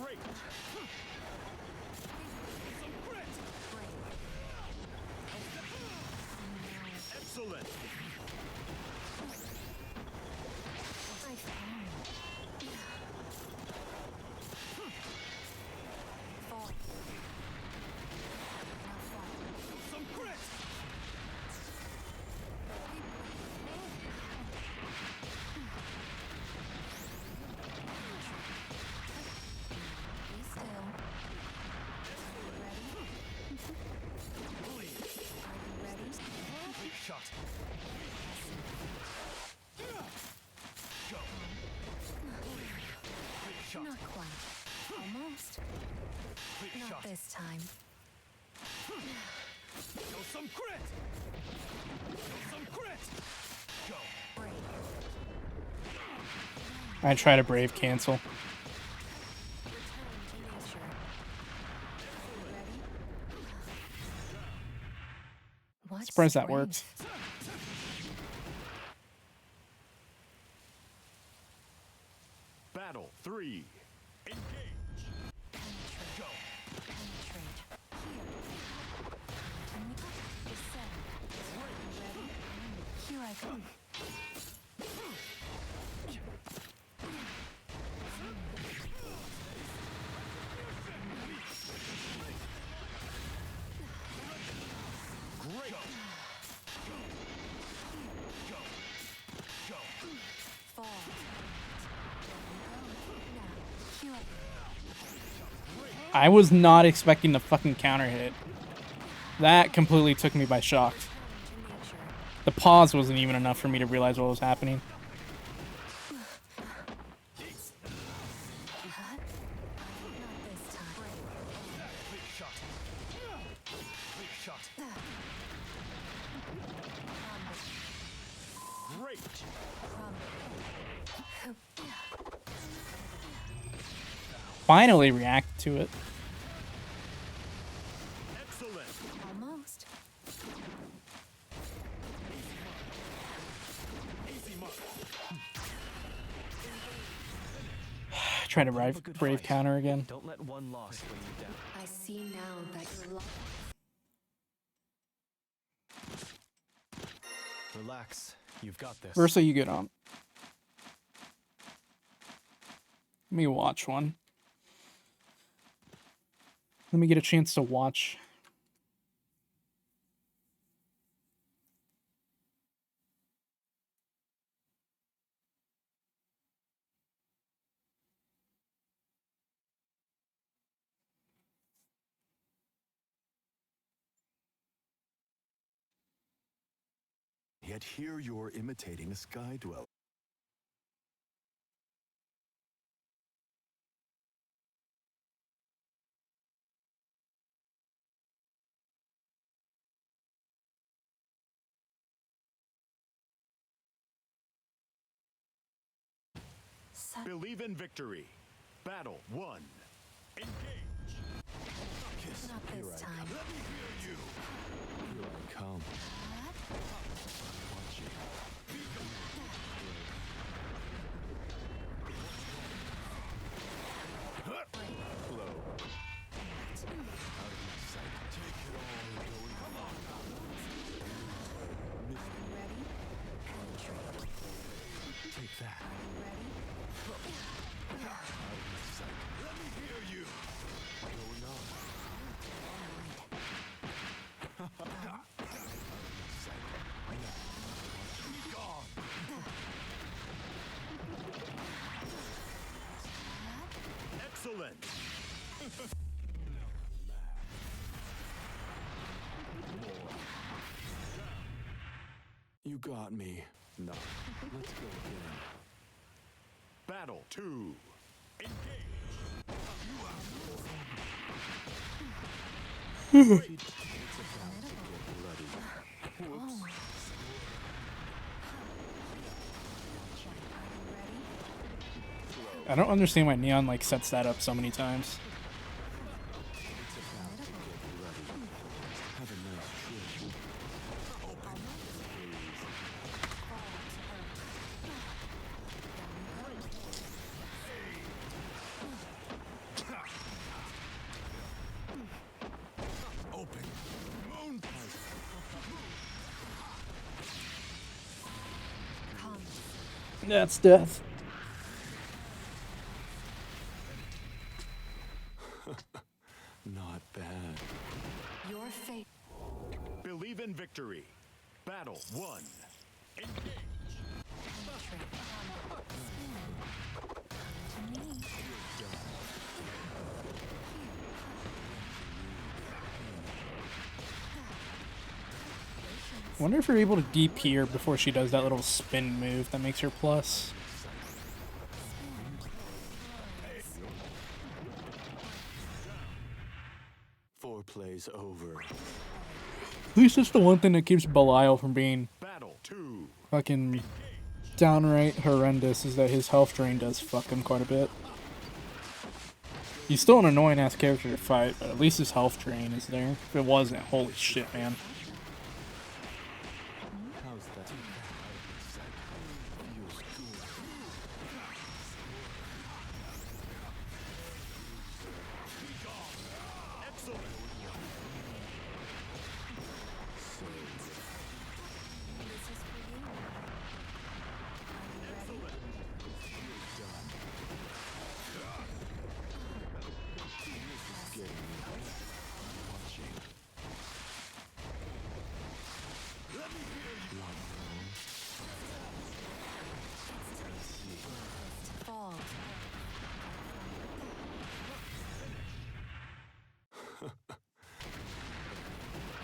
Great. Excellent. I found. Fall. Now fall. Some grit. Be still. Not this time. Show some grit! Show some grit! Go! Break. I try to brave cancel. Return to nature. You ready? What Surprised that strength? worked. Battle 3. Engage! Penetrate. Go! Penetrate. Here. Descend. You ready? Here I come. Great! Fall. Now, here I I was not expecting the fucking counter hit. That completely took me by shock. return to nature. The pause wasn't even enough for me to realize what was happening. Not this time. Big shot! Big shot! Great! Finally react to it. Excellent! Almost. Easy mark! Try to Have a brave, good brave fight. counter again. Don't let one loss weigh you down. I see now that your life. Relax. You've got this. Versa, you get on. Let me watch one. Let me get a chance to watch. Yet here you're imitating a sky dweller. Believe in victory. Battle 1. Engage! Not this time. Let me hear you! Here I come. Ready? Penetrate. Take that. Ready? Let me hear you! Going on. Be gone! Excellent! You got me. No. Let's go again. Battle 2. Engage! I don't understand why Neon like sets that up so many times. Have a nice trip. Open! Moon! Come. That's death. Not bad. Your fate. Believe in victory. Battle 1. Engage! Penetrate. To me. I wonder if you're able to deep here before she does that little spin move that makes her plus. is over. At least it's the one thing that keeps Belial from being Battle 2. fucking downright horrendous, is that his health drain does fuck him quite a bit. He's still an annoying ass character to fight, but at least his health drain is there. If it wasn't, holy shit, man. How's that? Feels good. Excellent. This is for you. Are you ready? Fall.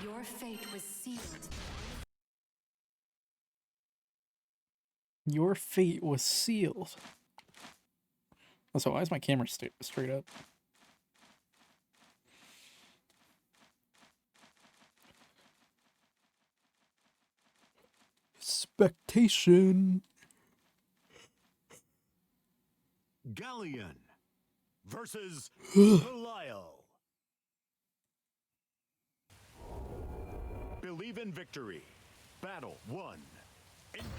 Your fate was sealed. Your fate was sealed. Also, why is my camera straight up? Expectation. Galleon versus Belial. Believe in victory. Battle 1. Engage.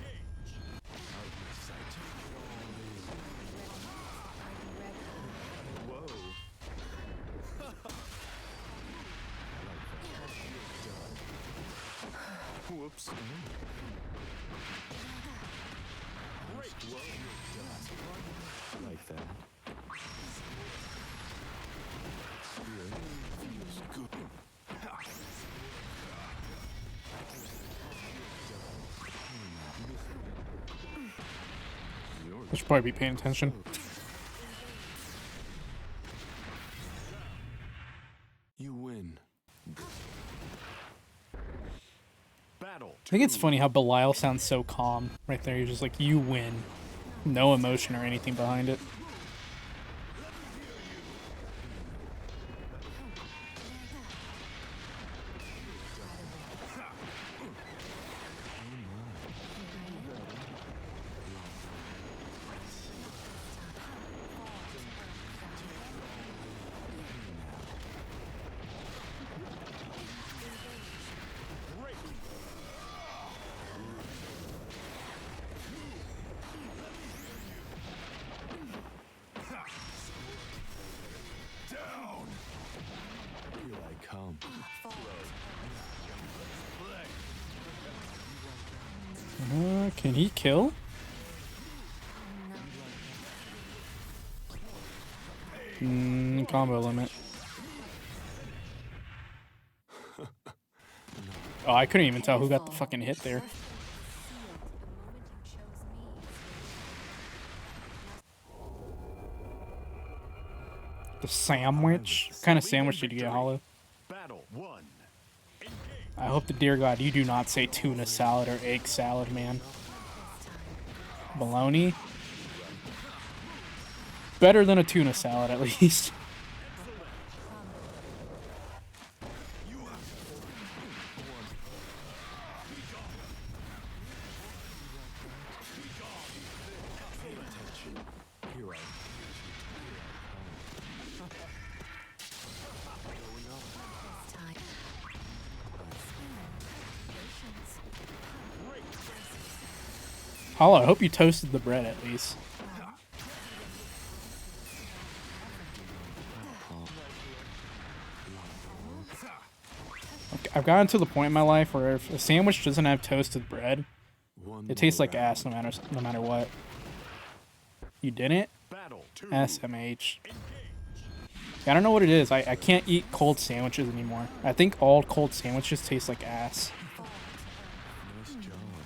Whoa. Whoops. Great. Like that. I should probably be paying attention. You win. Battle. I think it's funny how Belial sounds so calm right there. He's just like, you win. No emotion or anything behind it. Down. Here I come. Can he kill? Combo limit. Oh, I couldn't even tell who got the fucking hit there. The sandwich? What kind of sandwich did you get, Hollow? Battle 1. I hope to dear God you do not say tuna salad or egg salad, man. Bologna? Better than a tuna salad, at least. Here I Hollow, I hope you toasted the bread at least. Okay, I've gotten to the point in my life where if a sandwich doesn't have toasted bread, One it tastes more like round. ass no matter what. You didn't? Battle 2. SMH. I don't know what it is. I can't eat cold sandwiches anymore. I think all cold sandwiches taste like ass.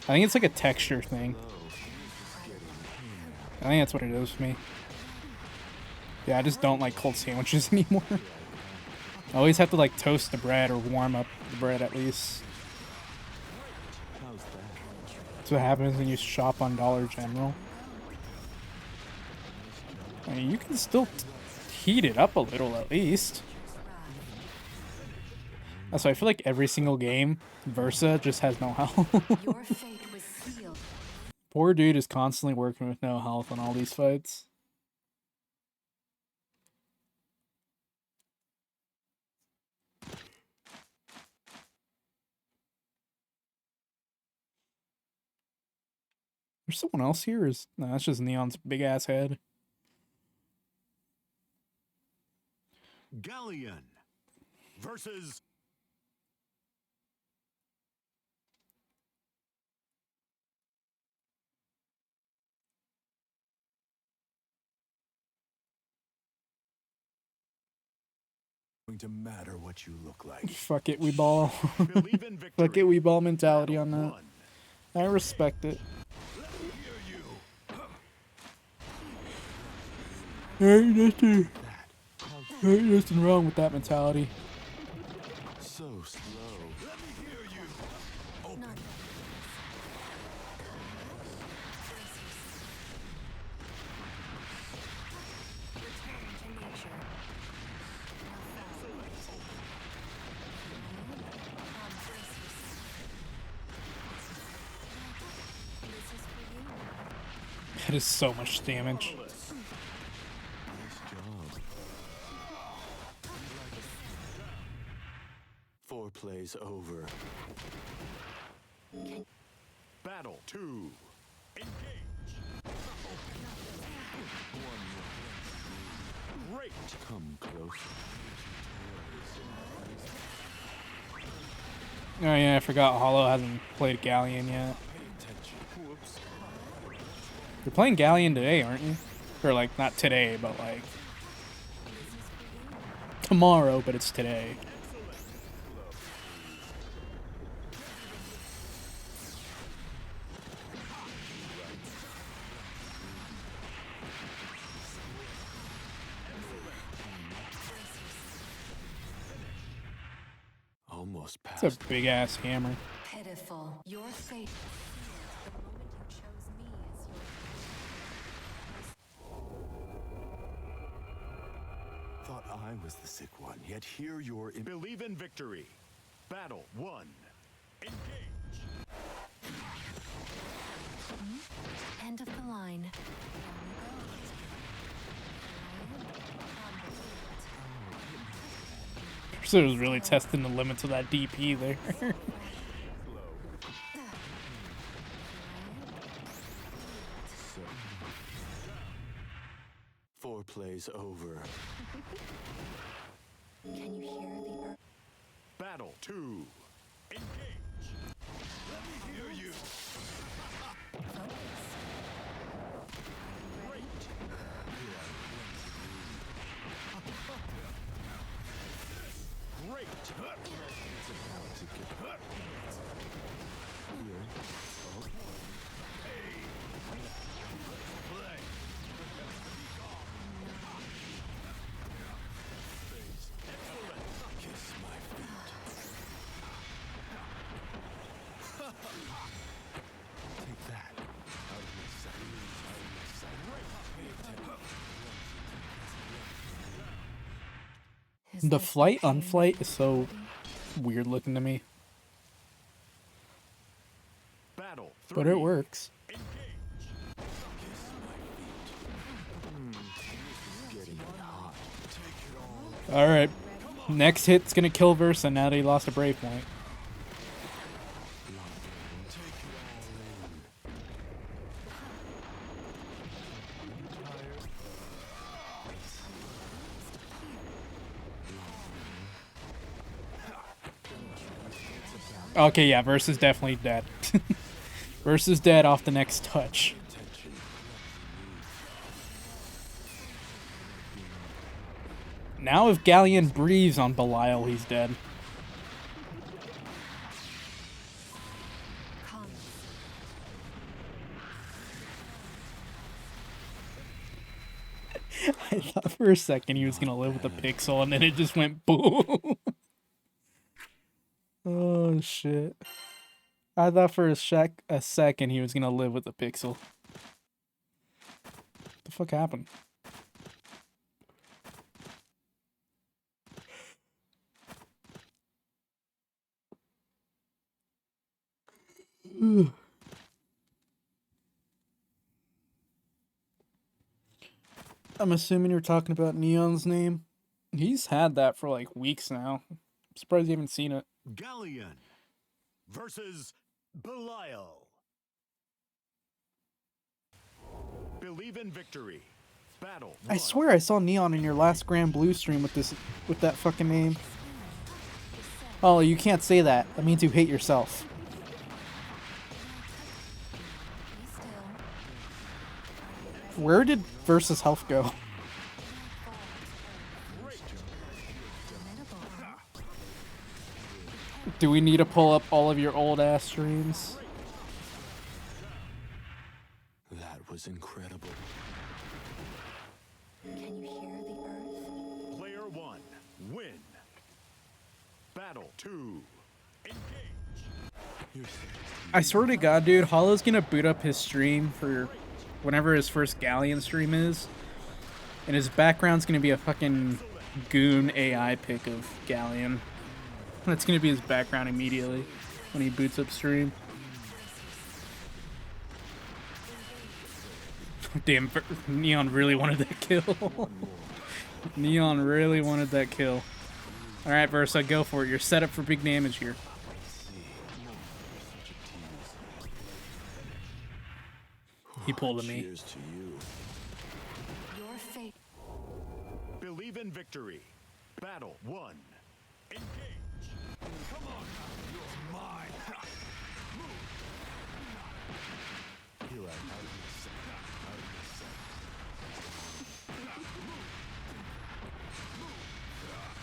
I think it's like a texture thing. I think that's what it is for me. Yeah, I just don't like cold sandwiches anymore. I always have to like toast the bread or warm up the bread at least. How's that? That's what happens when you shop on Dollar General. I mean, you can still heat it up a little at least. That's why I feel like every single game, Versa just has no health. Your fate was sealed. Poor dude is constantly working with no health on all these fights. There's someone else here? No, that's just Neon's big ass head. Galleon versus going to matter what you look like. Fuck it, we ball. Believe in victory. Fuck it, we ball mentality on that. One. I respect it. Let me hear you. There ain't nothing wrong with that mentality. So slow. Let me hear you. Open. That is so much damage. Nice job. Foreplay's over. Battle 2. Engage. Great. Come close. Oh yeah, I forgot Hollow hasn't played Galleon yet. Whoops. You're playing Galleon today, aren't you? Or like, not today, but like... tomorrow, but it's today. Almost It's past. a big ass hammer. Pitiful. Your fate was sealed the moment you chose me as your. Thought I was the sick one, yet here you're in. Believe in victory. Battle 1. Engage. End of the line. So it was really testing the limits of that DP there. Foreplay's over. Can you hear the earth? Battle 2. Engage. Let me hear you. Great. Great. Play. Kiss my feet. Take that. Out of my sight. Out of my sight. Is The this flight pain unflight is so already? weird looking to me. Battle 3. But it works. Engage. Getting hot. Alright. Next hit's gonna kill Versa now that he lost a Brave Point. Okay, yeah, Versa's definitely dead. Versa's dead off the next touch. Now if Galleon breathes on Belial, he's dead. Come. I thought for a second he was gonna live with a pixel, and then it just went boom. Oh shit! I thought for a second he was gonna live with a pixel. What the fuck happened? I'm assuming you're talking about Neon's name. He's had that for like weeks now. I'm surprised you haven't seen it. Galleon versus Belial. Believe in victory. Battle. I one. swear I saw Neon in your last Grand Blue stream with that fucking name. Oh, you can't say that. That means you hate yourself. Be still. Where did versus health go? Do we need to pull up all of your old ass streams? That was incredible. Can you hear the earth? Player one, win. Battle two, engage. I swear to God, dude, Hollow's gonna boot up his stream for whenever his first Galleon stream is, and his background's gonna be a fucking goon AI pic of Galleon. That's gonna be his background immediately when he boots up stream. Damn, Neon really wanted that kill. Neon really wanted that kill. Alright, Versa, go for it. You're set up for big damage here. He pulled a me. Cheers to you. Your fate. Believe in victory. Battle one, engage. Come on, you're mine. Here I out of your sight. Out of your sight.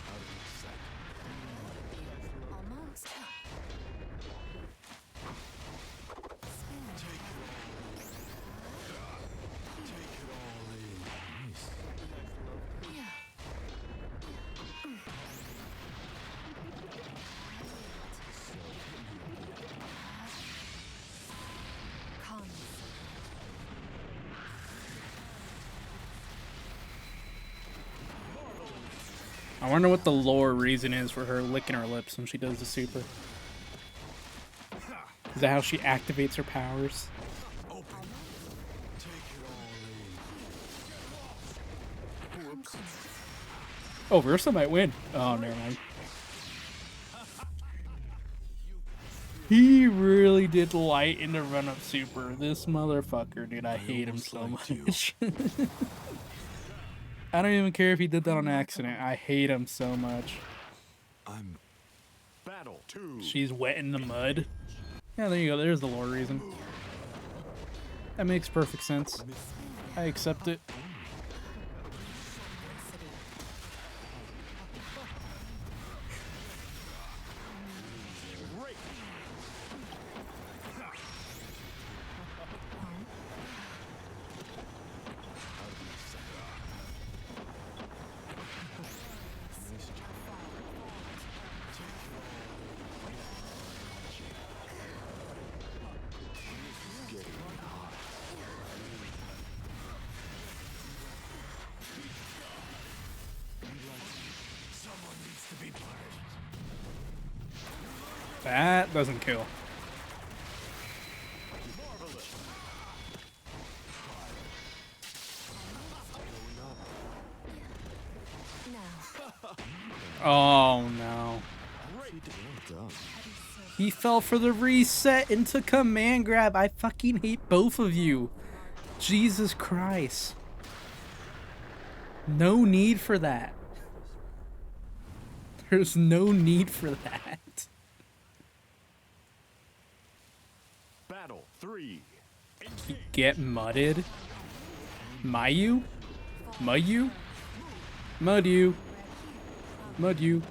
Out of your sight. Almost. Spin. Take it all in. Nice. Yeah. Comes. I wonder what the lore reason is for her licking her lips when she does the super. Is that how she activates her powers? Open. Take it all in. Whoops. Oh, Versa might win. Oh, never mind. He really did light in the run-up super. This motherfucker, dude, I hate him so almost liked you. much. I don't even care if he did that on accident. I hate him so much. I'm Battle two. She's wet in the mud. Yeah, there you go. There's the lore reason. That makes perfect sense. I accept it. Great. Someone needs to be punished. That doesn't kill. Now. Oh, no. Well done. He fell for the reset into command grab. I fucking hate both of you. Jesus Christ. No need for that. There's no need for that. Battle three. Engage. Get mudded. Mayu? Mayu? Mud you. Mud you.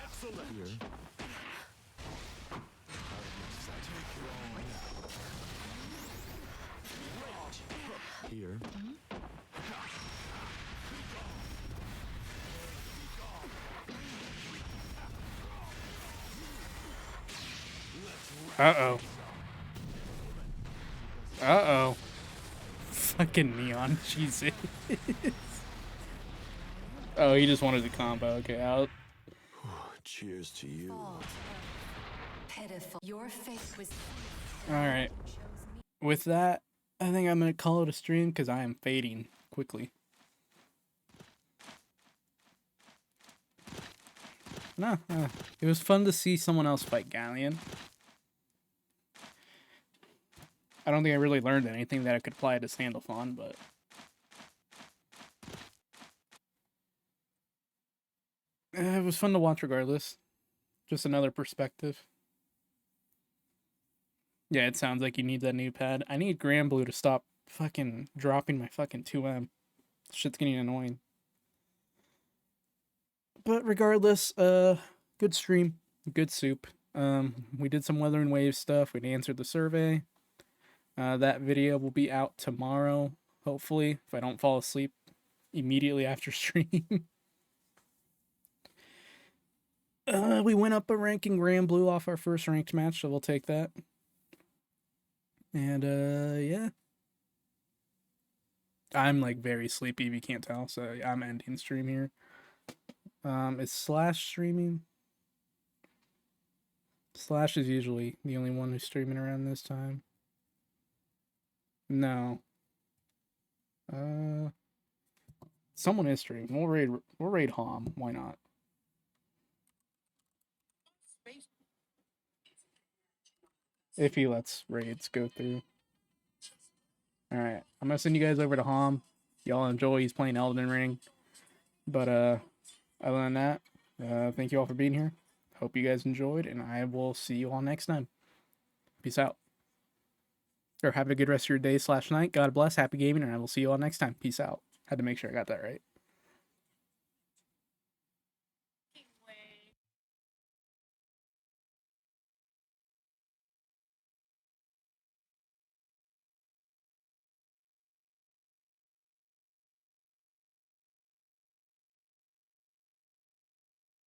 Excellent. Here. Here. Uh-oh. Uh-oh. Fucking Neon. Jesus. Oh, he just wanted the combo. Okay, Cheers to you. Fall to earth. Pitiful. Your fate was. Alright. Chose me. With that, I think I'm going to call it a stream because I am fading quickly. No, it was fun to see someone else fight Galleon. I don't think I really learned anything that I could apply to Sandalphon, but... it was fun to watch regardless. Just another perspective. Yeah, it sounds like you need that new pad. I need Granblue to stop fucking dropping my fucking 2M. Shit's getting annoying. But regardless, good stream. Good soup. We did some weather and wave stuff. We answered the survey. That video will be out tomorrow, hopefully, if I don't fall asleep immediately after stream. We went up a rank in Granblue off our first ranked match, so we'll take that. And, yeah. I'm, like, very sleepy, if you can't tell, so I'm ending stream here. Is Slash streaming? Slash is usually the only one who's streaming around this time. No. Someone is streaming. We'll raid Hom. Why not? If he lets raids go through. Alright. I'm gonna send you guys over to Hom. Y'all enjoy. He's playing Elden Ring. But, other than that, thank you all for being here. Hope you guys enjoyed, and I will see you all next time. Peace out. Or have a good rest of your day / night. God bless. Happy gaming, and I will see you all next time. Peace out. Had to make sure I got that right.